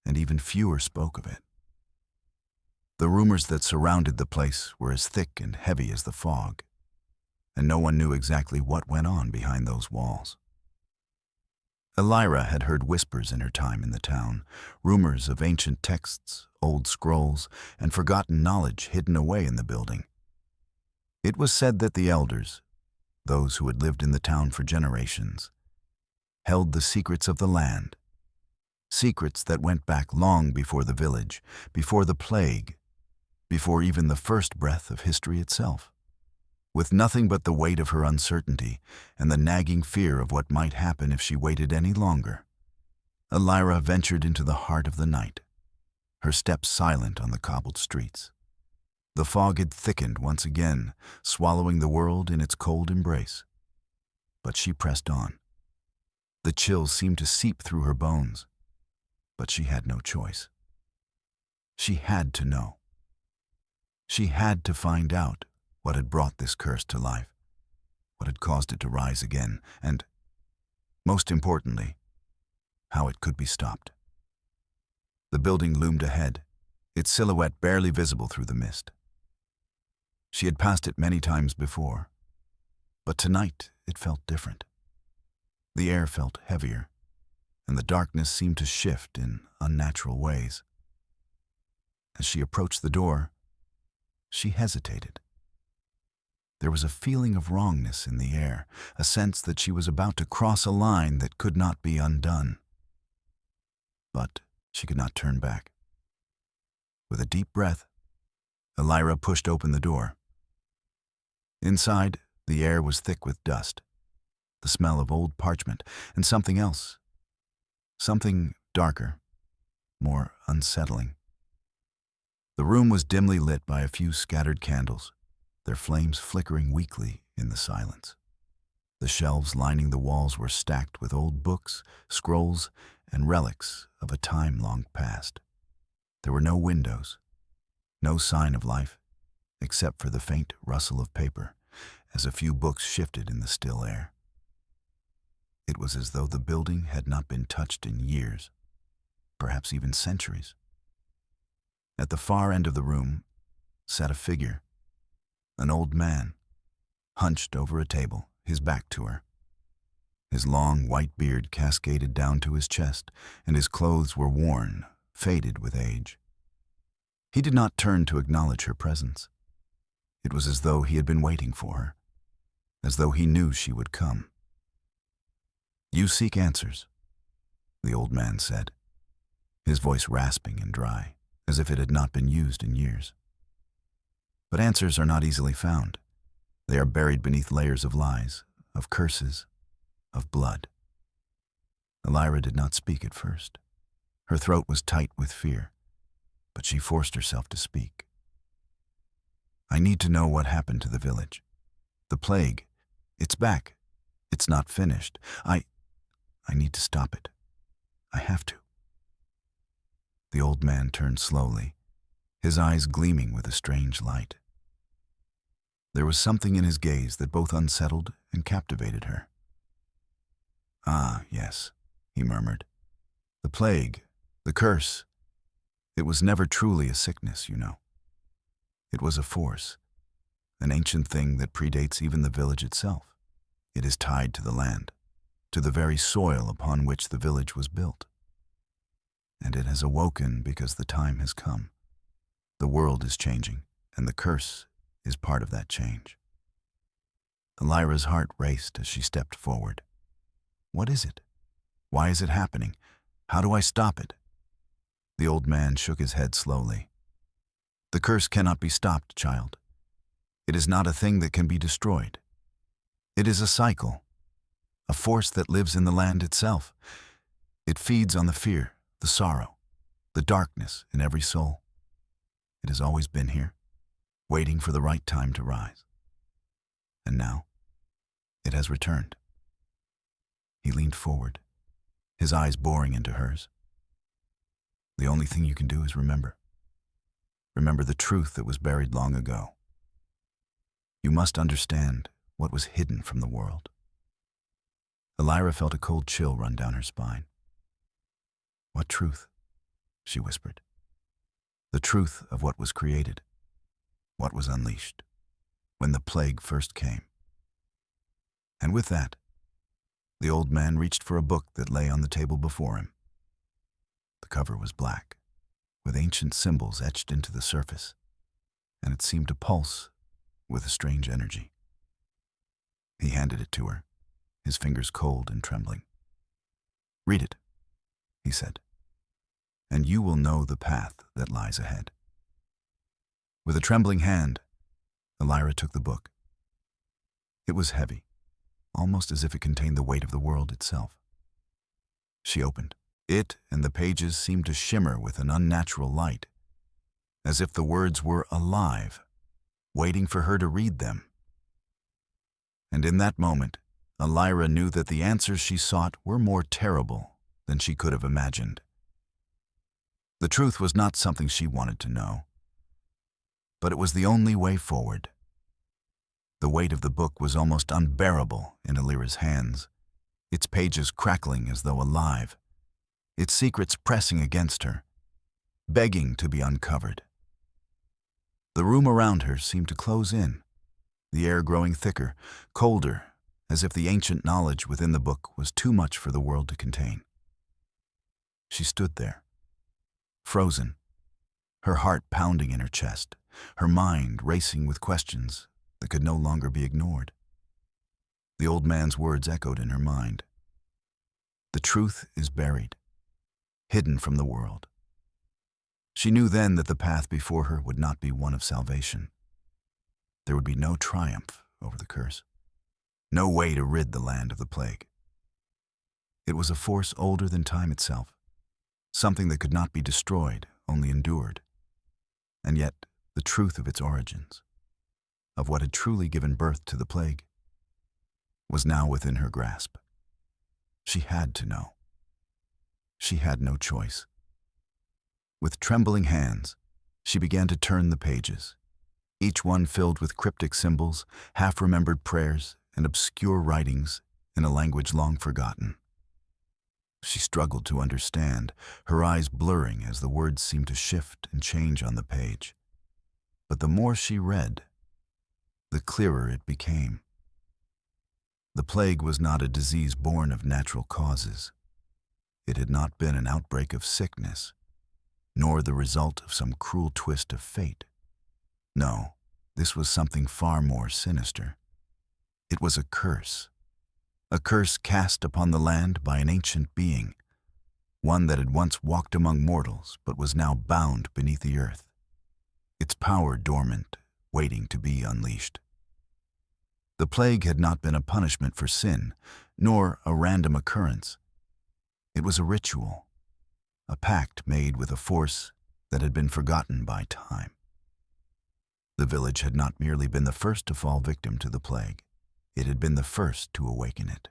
and even fewer spoke of it. The rumors that surrounded the place were as thick and heavy as the fog, and no one knew exactly what went on behind those walls. Elira had heard whispers in her time in the town, rumors of ancient texts, old scrolls, and forgotten knowledge hidden away in the building. It was said that the elders, those who had lived in the town for generations, held the secrets of the land, secrets that went back long before the village, before the plague, before even the first breath of history itself. With nothing but the weight of her uncertainty and the nagging fear of what might happen if she waited any longer, Elira ventured into the heart of the night, her steps silent on the cobbled streets. The fog had thickened once again, swallowing the world in its cold embrace. But she pressed on. The chills seemed to seep through her bones, but she had no choice. She had to know. She had to find out what had brought this curse to life, what had caused it to rise again, and, most importantly, how it could be stopped. The building loomed ahead, its silhouette barely visible through the mist. She had passed it many times before, but tonight it felt different. The air felt heavier, and the darkness seemed to shift in unnatural ways. As she approached the door, she hesitated. There was a feeling of wrongness in the air, a sense that she was about to cross a line that could not be undone. But she could not turn back. With a deep breath, Elira pushed open the door. Inside, the air was thick with dust, the smell of old parchment, and something else. Something darker, more unsettling. The room was dimly lit by a few scattered candles, their flames flickering weakly in the silence. The shelves lining the walls were stacked with old books, scrolls, and relics of a time long past. There were no windows, no sign of life, except for the faint rustle of paper as a few books shifted in the still air. It was as though the building had not been touched in years, perhaps even centuries. At the far end of the room sat a figure, an old man, hunched over a table, his back to her. His long white beard cascaded down to his chest, and his clothes were worn, faded with age. He did not turn to acknowledge her presence. It was as though he had been waiting for her, as though he knew she would come. "You seek answers," the old man said, his voice rasping and dry, as if it had not been used in years. But answers are not easily found. They are buried beneath layers of lies, of curses, of blood. Elira did not speak at first. Her throat was tight with fear, but she forced herself to speak. "I need to know what happened to the village. The plague. It's back. It's not finished. I need to stop it. I have to." The old man turned slowly, his eyes gleaming with a strange light. There was something in his gaze that both unsettled and captivated her. "Ah, yes," he murmured. "The plague, the curse. It was never truly a sickness, you know. It was a force, an ancient thing that predates even the village itself. It is tied to the land, to the very soil upon which the village was built. And it has awoken because the time has come. The world is changing, and the curse is part of that change." Elira's heart raced as she stepped forward. "What is it? Why is it happening? How do I stop it?" The old man shook his head slowly. "The curse cannot be stopped, child. It is not a thing that can be destroyed. It is a cycle, a force that lives in the land itself. It feeds on the fear, the sorrow, the darkness in every soul. It has always been here, waiting for the right time to rise. And now, it has returned. He leaned forward, his eyes boring into hers. The only thing you can do is remember. Remember the truth that was buried long ago. You must understand what was hidden from the world. Elira felt a cold chill run down her spine. What truth? She whispered. The truth of what was created, what was unleashed, when the plague first came. And with that, the old man reached for a book that lay on the table before him. The cover was black, with ancient symbols etched into the surface, and it seemed to pulse with a strange energy. He handed it to her, his fingers cold and trembling. "Read it," he said, "and you will know the path that lies ahead." With a trembling hand, Elira took the book. It was heavy, almost as if it contained the weight of the world itself. She opened. It and the pages seemed to shimmer with an unnatural light, as if the words were alive, waiting for her to read them. And in that moment, Elira knew that the answers she sought were more terrible than she could have imagined. The truth was not something she wanted to know, but it was the only way forward. The weight of the book was almost unbearable in Elira's hands, its pages crackling as though alive, its secrets pressing against her, begging to be uncovered. The room around her seemed to close in, the air growing thicker, colder, as if the ancient knowledge within the book was too much for the world to contain. She stood there, frozen, her heart pounding in her chest, her mind racing with questions that could no longer be ignored. The old man's words echoed in her mind. The truth is buried, hidden from the world. She knew then that the path before her would not be one of salvation. There would be no triumph over the curse, no way to rid the land of the plague. It was a force older than time itself, something that could not be destroyed, only endured. And yet, the truth of its origins, of what had truly given birth to the plague, was now within her grasp. She had to know. She had no choice. With trembling hands, she began to turn the pages, each one filled with cryptic symbols, half-remembered prayers, and obscure writings in a language long forgotten. She struggled to understand, her eyes blurring as the words seemed to shift and change on the page. But the more she read, the clearer it became. The plague was not a disease born of natural causes. It had not been an outbreak of sickness, nor the result of some cruel twist of fate. No, this was something far more sinister. It was a curse cast upon the land by an ancient being, one that had once walked among mortals but was now bound beneath the earth, its power dormant, waiting to be unleashed. The plague had not been a punishment for sin, nor a random occurrence. It was a ritual, a pact made with a force that had been forgotten by time. The village had not merely been the first to fall victim to the plague. It had been the first to awaken it.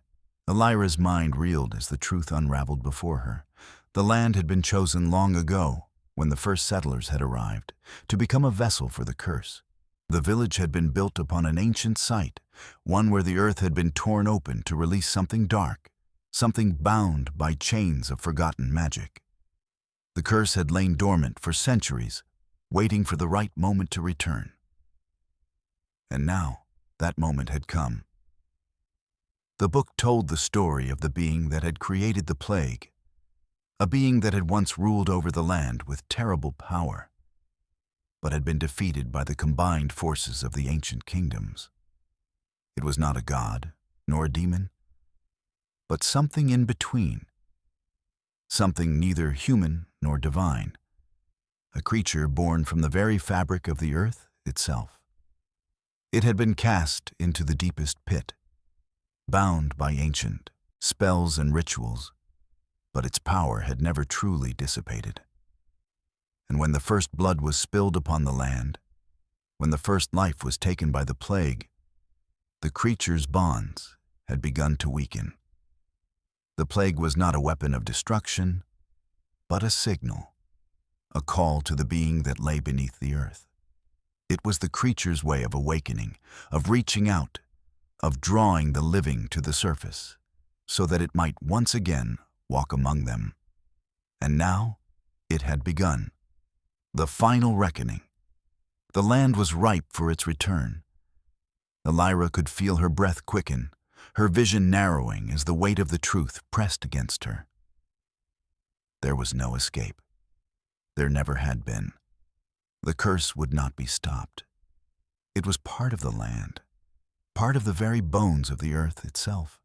Elira's mind reeled as the truth unraveled before her. The land had been chosen long ago, when the first settlers had arrived, to become a vessel for the curse. The village had been built upon an ancient site, one where the earth had been torn open to release something dark, something bound by chains of forgotten magic. The curse had lain dormant for centuries, waiting for the right moment to return. And now, that moment had come. The book told the story of the being that had created the plague, a being that had once ruled over the land with terrible power, but had been defeated by the combined forces of the ancient kingdoms. It was not a god, nor a demon, but something in between, something neither human nor divine, a creature born from the very fabric of the earth itself. It had been cast into the deepest pit, bound by ancient spells and rituals, but its power had never truly dissipated. And when the first blood was spilled upon the land, when the first life was taken by the plague, the creature's bonds had begun to weaken. The plague was not a weapon of destruction, but a signal, a call to the being that lay beneath the earth. It was the creature's way of awakening, of reaching out, of drawing the living to the surface, so that it might once again walk among them. And now it had begun. The final reckoning. The land was ripe for its return. Elira could feel her breath quicken, her vision narrowing as the weight of the truth pressed against her. There was no escape. There never had been. The curse would not be stopped. It was part of the land, part of the very bones of the earth itself.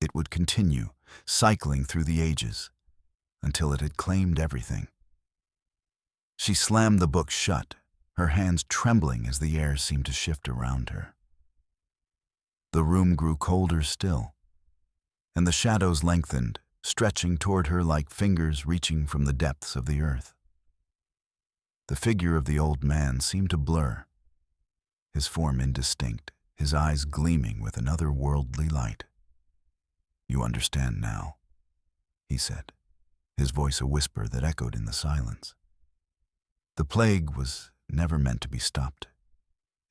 It would continue, cycling through the ages, until it had claimed everything. She slammed the book shut, her hands trembling as the air seemed to shift around her. The room grew colder still, and the shadows lengthened, stretching toward her like fingers reaching from the depths of the earth. The figure of the old man seemed to blur, his form indistinct, his eyes gleaming with an otherworldly light. "You understand now," he said, his voice a whisper that echoed in the silence. The plague was never meant to be stopped.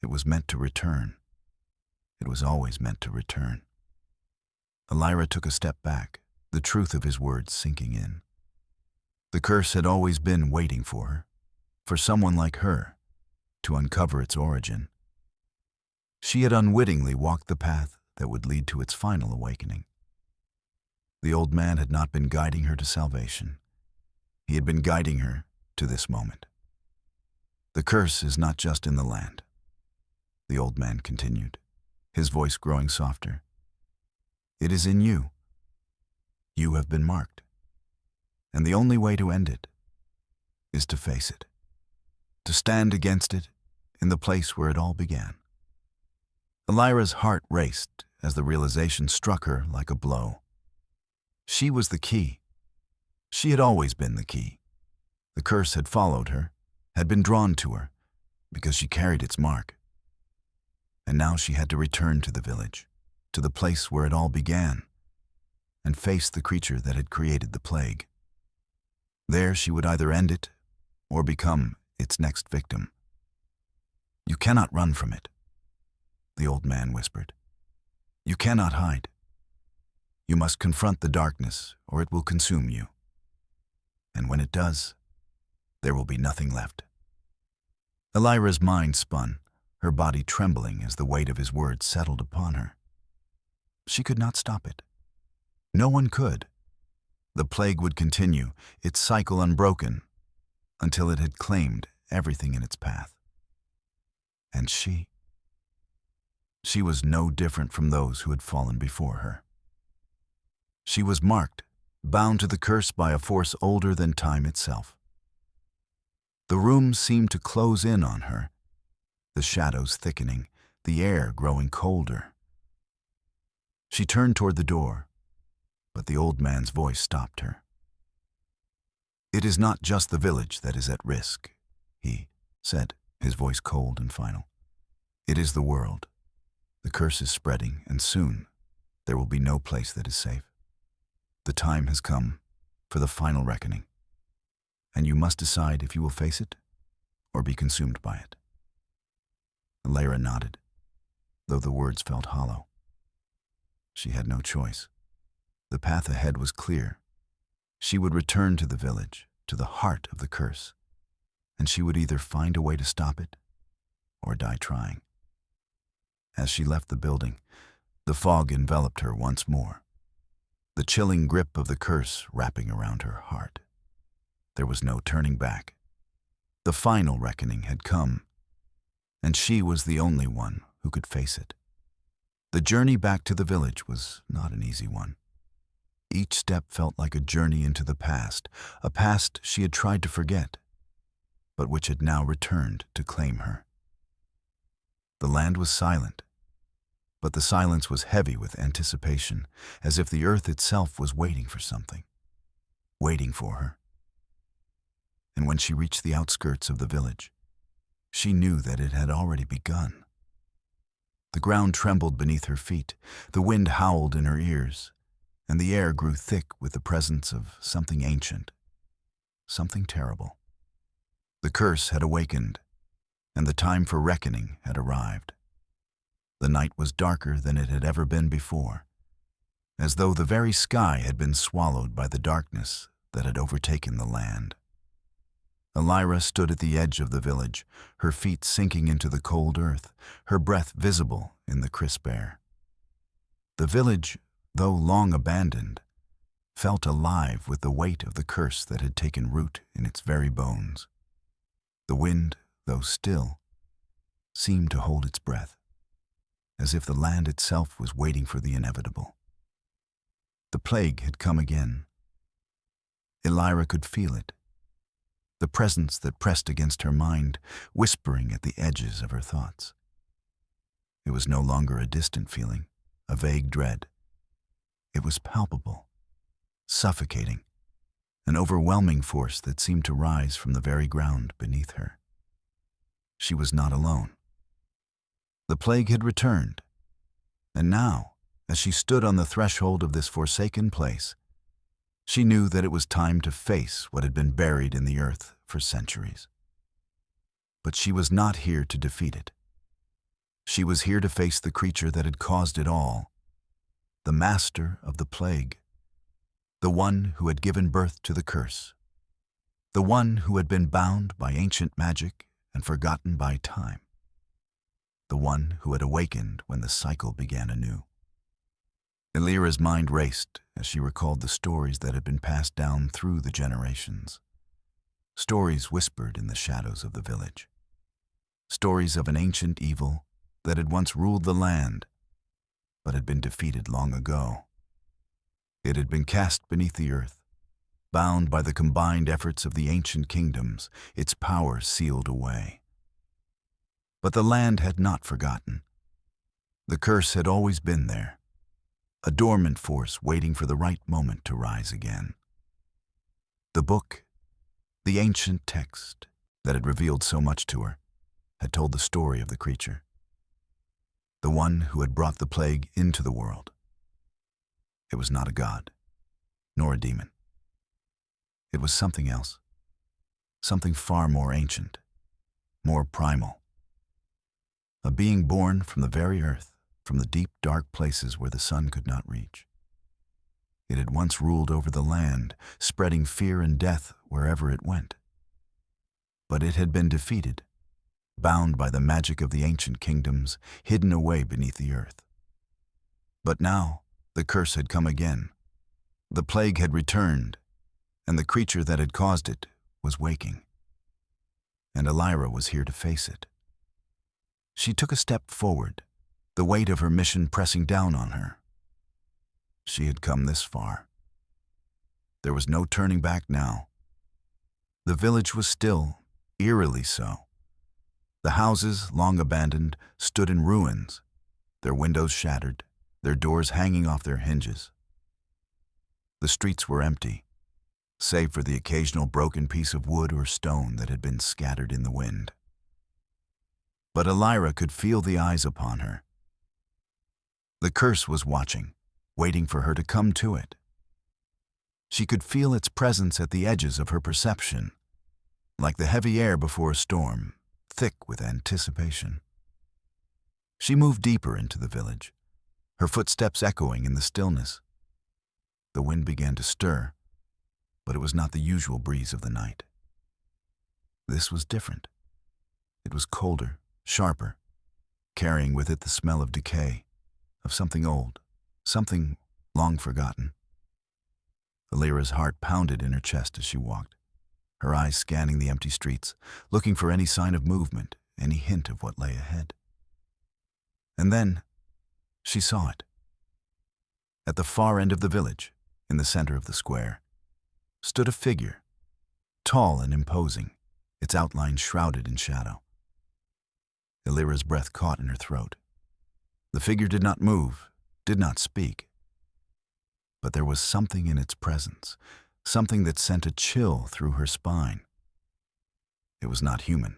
It was meant to return. It was always meant to return. Elira took a step back, the truth of his words sinking in. The curse had always been waiting for someone like her, to uncover its origin. She had unwittingly walked the path that would lead to its final awakening. The old man had not been guiding her to salvation. He had been guiding her to this moment. "The curse is not just in the land," the old man continued, his voice growing softer. "It is in you. You have been marked. And the only way to end it is to face it, to stand against it in the place where it all began." Elira's heart raced as the realization struck her like a blow. She was the key. She had always been the key. The curse had followed her, had been drawn to her, because she carried its mark. And now she had to return to the village, to the place where it all began, and face the creature that had created the plague. There she would either end it or become its next victim. "You cannot run from it," the old man whispered. "You cannot hide. You must confront the darkness or it will consume you. And when it does, there will be nothing left." Elira's mind spun, her body trembling as the weight of his words settled upon her. She could not stop it. No one could. The plague would continue, its cycle unbroken, until it had claimed everything in its path. And she was no different from those who had fallen before her. She was marked, bound to the curse by a force older than time itself. The room seemed to close in on her, the shadows thickening, the air growing colder. She turned toward the door, but the old man's voice stopped her. "It is not just the village that is at risk," he said, his voice cold and final. "It is the world. The curse is spreading, and soon there will be no place that is safe. The time has come for the final reckoning, and you must decide if you will face it or be consumed by it." Elira nodded, though the words felt hollow. She had no choice. The path ahead was clear. She would return to the village, to the heart of the curse, and she would either find a way to stop it or die trying. As she left the building, the fog enveloped her once more, the chilling grip of the curse wrapping around her heart. There was no turning back. The final reckoning had come, and she was the only one who could face it. The journey back to the village was not an easy one. Each step felt like a journey into the past, a past she had tried to forget, but which had now returned to claim her. The land was silent, but the silence was heavy with anticipation, as if the earth itself was waiting for something, waiting for her. And when she reached the outskirts of the village, she knew that it had already begun. The ground trembled beneath her feet, the wind howled in her ears, and the air grew thick with the presence of something ancient, something terrible. The curse had awakened, and the time for reckoning had arrived. The night was darker than it had ever been before, as though the very sky had been swallowed by the darkness that had overtaken the land. Elira stood at the edge of the village, her feet sinking into the cold earth, her breath visible in the crisp air. The village, though long abandoned, felt alive with the weight of the curse that had taken root in its very bones. The wind, though still, seemed to hold its breath, as if the land itself was waiting for the inevitable. The plague had come again. Elira could feel it, the presence that pressed against her mind, whispering at the edges of her thoughts. It was no longer a distant feeling, a vague dread. It was palpable, suffocating, an overwhelming force that seemed to rise from the very ground beneath her. She was not alone. The plague had returned, and now, as she stood on the threshold of this forsaken place, she knew that it was time to face what had been buried in the earth for centuries. But she was not here to defeat it. She was here to face the creature that had caused it all, the master of the plague, the one who had given birth to the curse, the one who had been bound by ancient magic and forgotten by time, the one who had awakened when the cycle began anew. Elira's mind raced as she recalled the stories that had been passed down through the generations. Stories whispered in the shadows of the village. Stories of an ancient evil that had once ruled the land, but had been defeated long ago. It had been cast beneath the earth, bound by the combined efforts of the ancient kingdoms, its power sealed away. But the land had not forgotten. The curse had always been there, a dormant force waiting for the right moment to rise again. The book, the ancient text that had revealed so much to her, had told the story of the creature, the one who had brought the plague into the world. It was not a god, nor a demon. It was something else, something far more ancient, more primal. A being born from the very earth, from the deep, dark places where the sun could not reach. It had once ruled over the land, spreading fear and death wherever it went. But it had been defeated, bound by the magic of the ancient kingdoms, hidden away beneath the earth. But now, the curse had come again. The plague had returned, and the creature that had caused it was waking. And Elira was here to face it. She took a step forward, the weight of her mission pressing down on her. She had come this far. There was no turning back now. The village was still, eerily so. The houses, long abandoned, stood in ruins, their windows shattered, their doors hanging off their hinges. The streets were empty, save for the occasional broken piece of wood or stone that had been scattered in the wind. But Elira could feel the eyes upon her. The curse was watching, waiting for her to come to it. She could feel its presence at the edges of her perception, like the heavy air before a storm, thick with anticipation. She moved deeper into the village, her footsteps echoing in the stillness. The wind began to stir, but it was not the usual breeze of the night. This was different. It was colder, sharper, carrying with it the smell of decay, of something old, something long forgotten. Elira's heart pounded in her chest as she walked, her eyes scanning the empty streets, looking for any sign of movement, any hint of what lay ahead. And then she saw it. At the far end of the village, in the center of the square, stood a figure, tall and imposing, its outline shrouded in shadow. Illyra's breath caught in her throat. The figure did not move, did not speak. But there was something in its presence, something that sent a chill through her spine. It was not human.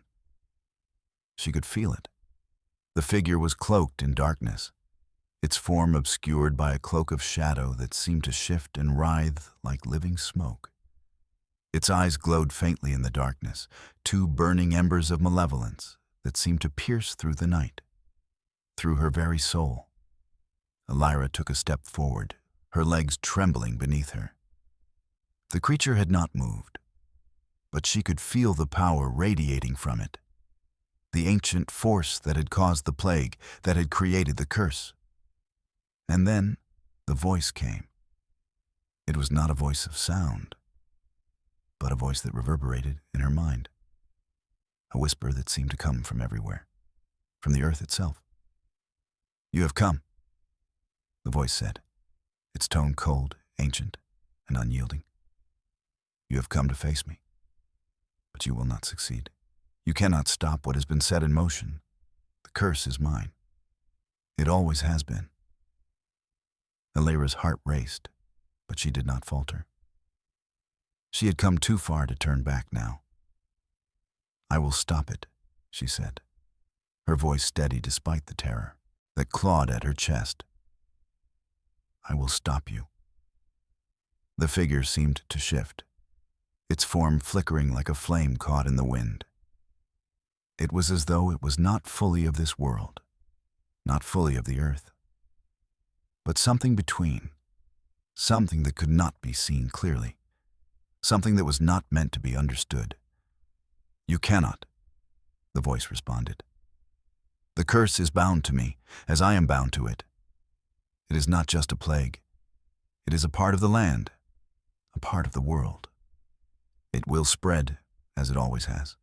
She could feel it. The figure was cloaked in darkness, its form obscured by a cloak of shadow that seemed to shift and writhe like living smoke. Its eyes glowed faintly in the darkness, two burning embers of malevolence that seemed to pierce through the night, through her very soul. Illyra took a step forward, her legs trembling beneath her. The creature had not moved, but she could feel the power radiating from it, the ancient force that had caused the plague, that had created the curse. And then the voice came. It was not a voice of sound, but a voice that reverberated in her mind, a whisper that seemed to come from everywhere, from the earth itself. "You have come," the voice said, its tone cold, ancient, and unyielding. "You have come to face me, but you will not succeed. You cannot stop what has been set in motion. The curse is mine. It always has been." Illyra's heart raced, but she did not falter. She had come too far to turn back now. "I will stop it," she said, her voice steady despite the terror that clawed at her chest. "I will stop you." The figure seemed to shift, its form flickering like a flame caught in the wind. It was as though it was not fully of this world, not fully of the earth, but something between, something that could not be seen clearly, something that was not meant to be understood. "You cannot," the voice responded. "The curse is bound to me, as I am bound to it. It is not just a plague. It is a part of the land, a part of the world. It will spread, as it always has.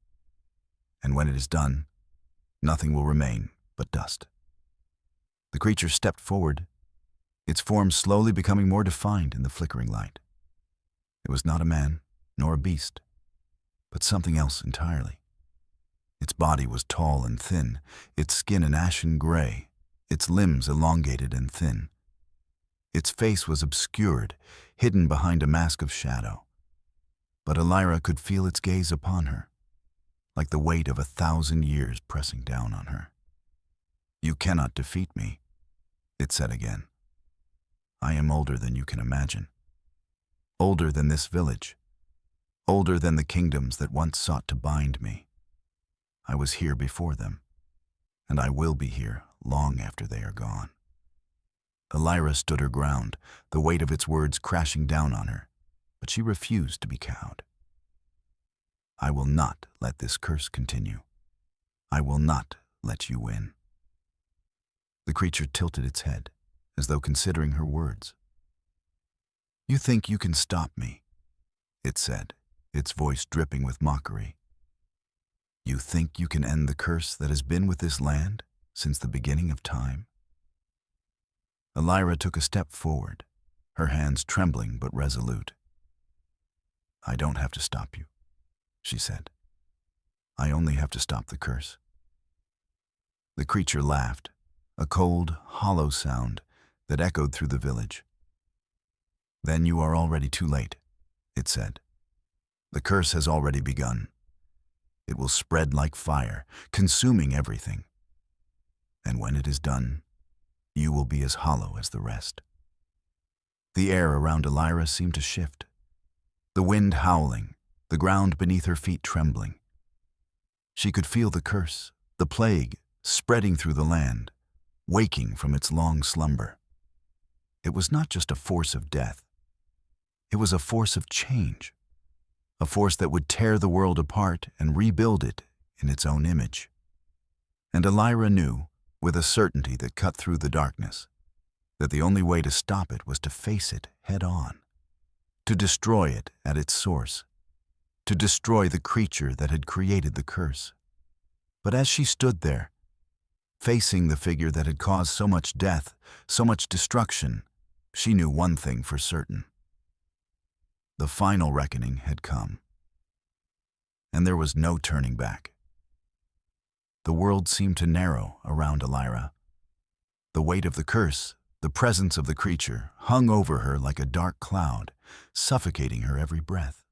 And when it is done, nothing will remain but dust." The creature stepped forward, its form slowly becoming more defined in the flickering light. It was not a man, nor a beast, but something else entirely. Its body was tall and thin, its skin an ashen gray, its limbs elongated and thin. Its face was obscured, hidden behind a mask of shadow. But Illyra could feel its gaze upon her, like the weight of 1,000 years pressing down on her. "You cannot defeat me," it said again. "I am older than you can imagine. Older than this village. Older than the kingdoms that once sought to bind me. I was here before them, and I will be here long after they are gone." Illyra stood her ground, the weight of its words crashing down on her, but she refused to be cowed. "I will not let this curse continue. I will not let you win." The creature tilted its head, as though considering her words. "You think you can stop me," it said, its voice dripping with mockery. "You think you can end the curse that has been with this land since the beginning of time?" Illyra took a step forward, her hands trembling but resolute. "I don't have to stop you," she said. "I only have to stop the curse." The creature laughed, a cold, hollow sound that echoed through the village. "Then you are already too late," it said. "The curse has already begun. It will spread like fire, consuming everything. And when it is done, you will be as hollow as the rest." The air around Illyra seemed to shift, the wind howling, the ground beneath her feet trembling. She could feel the curse, the plague, spreading through the land, waking from its long slumber. It was not just a force of death. It was a force of change, a force that would tear the world apart and rebuild it in its own image. And Illyra knew, with a certainty that cut through the darkness, that the only way to stop it was to face it head on, to destroy it at its source, to destroy the creature that had created the curse. But as she stood there, facing the figure that had caused so much death, so much destruction, she knew one thing for certain. The final reckoning had come, and there was no turning back. the world seemed to narrow around Elira. The weight of the curse, the presence of the creature, hung over her like a dark cloud, suffocating her every breath.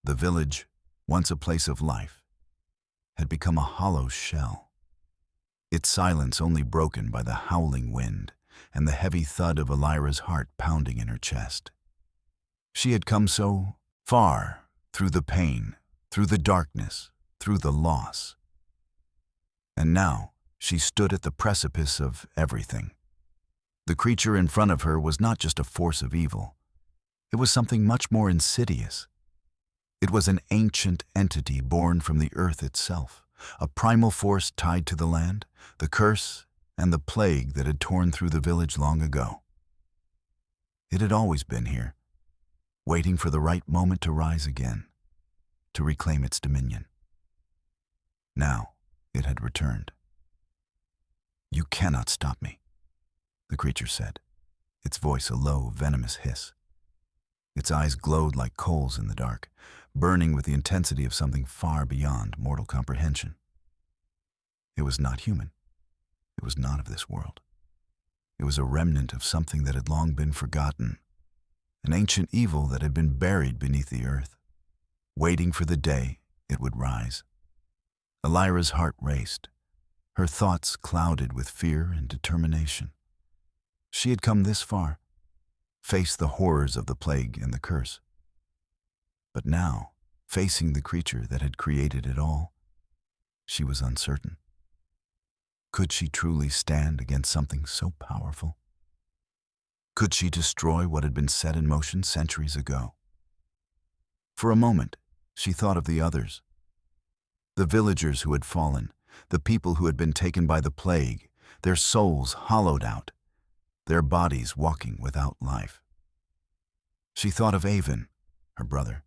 The village, once a place of life, had become a hollow shell, its silence only broken by the howling wind and the heavy thud of Elira's heart pounding in her chest. She had come so far, through the pain, through the darkness, through the loss. And now she stood at the precipice of everything. The creature in front of her was not just a force of evil. It was something much more insidious. It was an ancient entity born from the earth itself, a primal force tied to the land, the curse, and the plague that had torn through the village long ago. It had always been here, waiting for the right moment to rise again, to reclaim its dominion. Now it had returned. "You cannot stop me," the creature said, its voice a low, venomous hiss. Its eyes glowed like coals in the dark, burning with the intensity of something far beyond mortal comprehension. It was not human. It was not of this world. It was a remnant of something that had long been forgotten, an ancient evil that had been buried beneath the earth, waiting for the day it would rise. Elira's heart raced, her thoughts clouded with fear and determination. She had come this far, faced the horrors of the plague and the curse. But now, facing the creature that had created it all, she was uncertain. Could she truly stand against something so powerful? Could she destroy what had been set in motion centuries ago? For a moment, she thought of the others. The villagers who had fallen, the people who had been taken by the plague, their souls hollowed out, their bodies walking without life. She thought of Avon, her brother,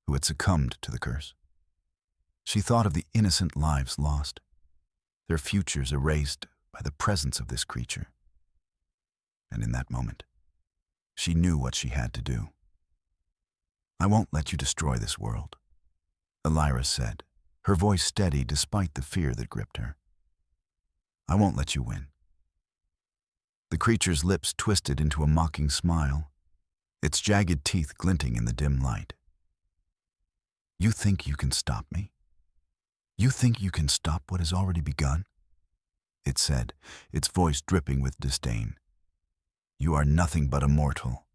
who had succumbed to the curse. She thought of the innocent lives lost, their futures erased by the presence of this creature. And in that moment, she knew what she had to do. "I won't let you destroy this world," Elira said, her voice steady despite the fear that gripped her. "I won't let you win." The creature's lips twisted into a mocking smile, its jagged teeth glinting in the dim light. "You think you can stop me? You think you can stop what has already begun?" it said, its voice dripping with disdain. "You are nothing but a mortal,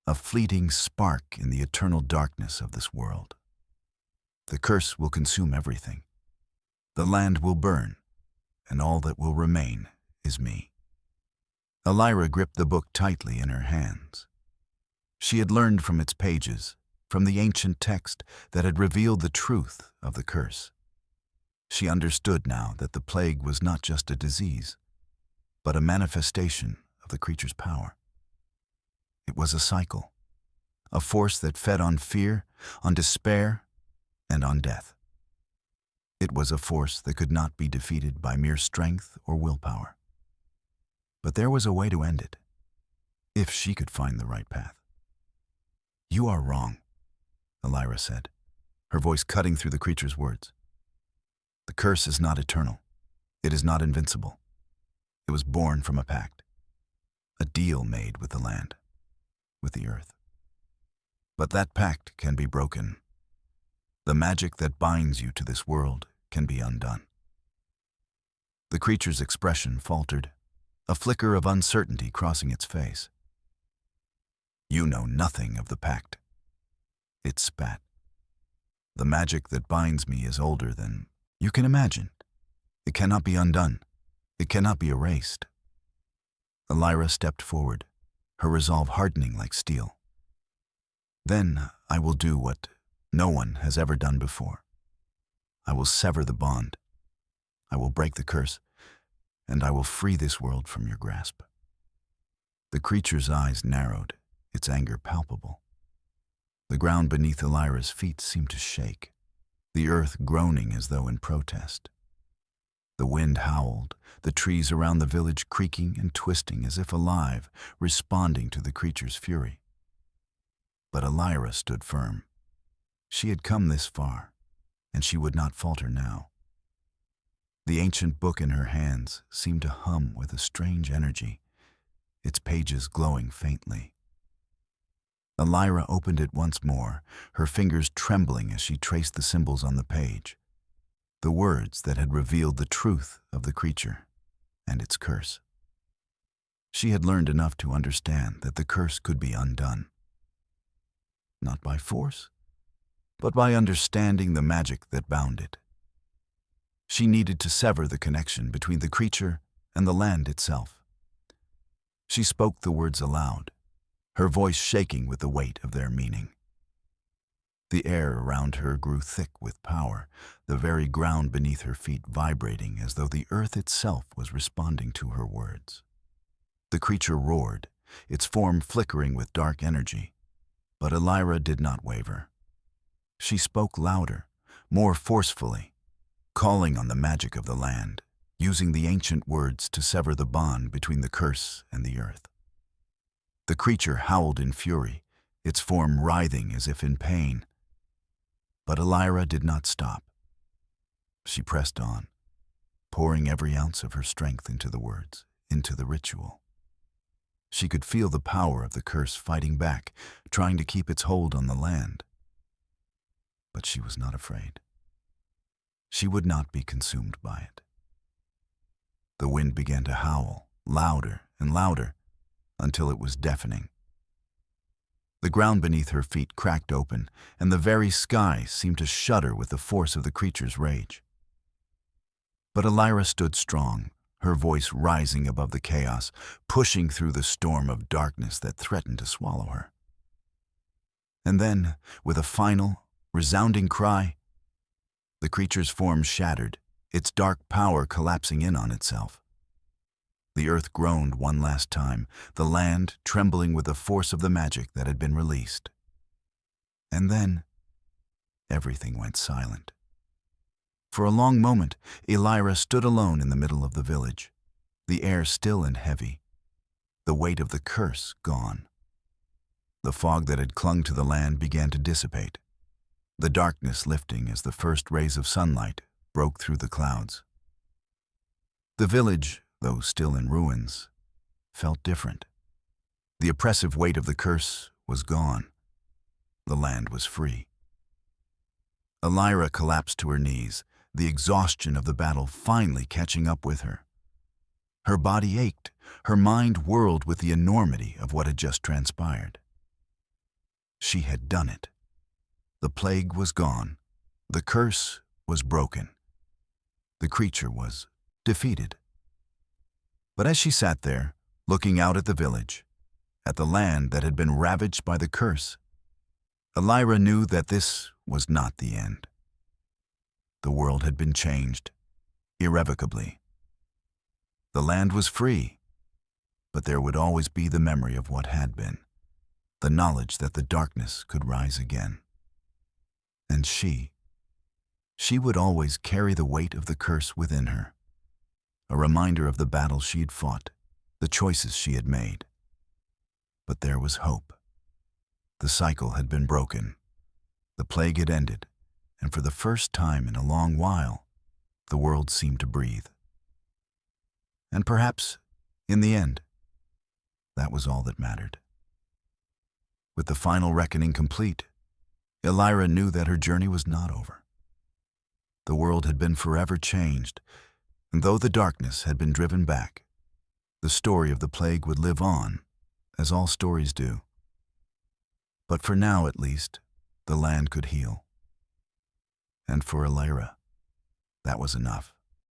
a fleeting spark in the eternal darkness of this world. The curse will consume everything. The land will burn, and all that will remain is me." Elira gripped the book tightly in her hands. She had learned from its pages, from the ancient text that had revealed the truth of the curse. She understood now that the plague was not just a disease, but a manifestation of the creature's power. It was a cycle, a force that fed on fear, on despair, and on death. It was a force that could not be defeated by mere strength or willpower. But there was a way to end it, if she could find the right path. "You are wrong," Elira said, her voice cutting through the creature's words. "The curse is not eternal. It is not invincible. It was born from a pact, a deal made with the land, with the earth. But that pact can be broken. The magic that binds you to this world can be undone." The creature's expression faltered, a flicker of uncertainty crossing its face. "You know nothing of the pact," it spat. "The magic that binds me is older than you can imagine. It cannot be undone. It cannot be erased." Elira stepped forward, her resolve hardening like steel. "Then I will do what no one has ever done before. I will sever the bond. I will break the curse, and I will free this world from your grasp." The creature's eyes narrowed, its anger palpable. The ground beneath Elira's feet seemed to shake, the earth groaning as though in protest. The wind howled, the trees around the village creaking and twisting as if alive, responding to the creature's fury. But Elira stood firm. She had come this far, and she would not falter now. The ancient book in her hands seemed to hum with a strange energy, its pages glowing faintly. Elira opened it once more, her fingers trembling as she traced the symbols on the page, the words that had revealed the truth of the creature and its curse. She had learned enough to understand that the curse could be undone. Not by force, but by understanding the magic that bound it. She needed to sever the connection between the creature and the land itself. She spoke the words aloud, her voice shaking with the weight of their meaning. The air around her grew thick with power, the very ground beneath her feet vibrating as though the earth itself was responding to her words. The creature roared, its form flickering with dark energy, but Elira did not waver. She spoke louder, more forcefully, calling on the magic of the land, using the ancient words to sever the bond between the curse and the earth. The creature howled in fury, its form writhing as if in pain. But Elira did not stop. She pressed on, pouring every ounce of her strength into the words, into the ritual. She could feel the power of the curse fighting back, trying to keep its hold on the land. But she was not afraid. She would not be consumed by it. The wind began to howl, louder and louder, until it was deafening. The ground beneath her feet cracked open, and the very sky seemed to shudder with the force of the creature's rage. But Elira stood strong, her voice rising above the chaos, pushing through the storm of darkness that threatened to swallow her. And then, with a final, resounding cry, the creature's form shattered, its dark power collapsing in on itself. The earth groaned one last time, the land trembling with the force of the magic that had been released. And then, everything went silent. For a long moment, Elira stood alone in the middle of the village, the air still and heavy, the weight of the curse gone. The fog that had clung to the land began to dissipate, the darkness lifting as the first rays of sunlight broke through the clouds. The village, though still in ruins, felt different. The oppressive weight of the curse was gone. The land was free. Elira collapsed to her knees, the exhaustion of the battle finally catching up with her. Her body ached, her mind whirled with the enormity of what had just transpired. She had done it. The plague was gone. The curse was broken. The creature was defeated. But as she sat there, looking out at the village, at the land that had been ravaged by the curse, Elira knew that this was not the end. The world had been changed, irrevocably. The land was free, but there would always be the memory of what had been, the knowledge that the darkness could rise again. And she would always carry the weight of the curse within her, a reminder of the battles she had fought, the choices she had made. But there was hope. The cycle had been broken. The plague had ended, and for the first time in a long while, the world seemed to breathe. And perhaps, in the end, that was all that mattered. With the final reckoning complete, Elira knew that her journey was not over. The world had been forever changed, and though the darkness had been driven back, the story of the plague would live on, as all stories do. But for now, at least, the land could heal. And for Elira, that was enough.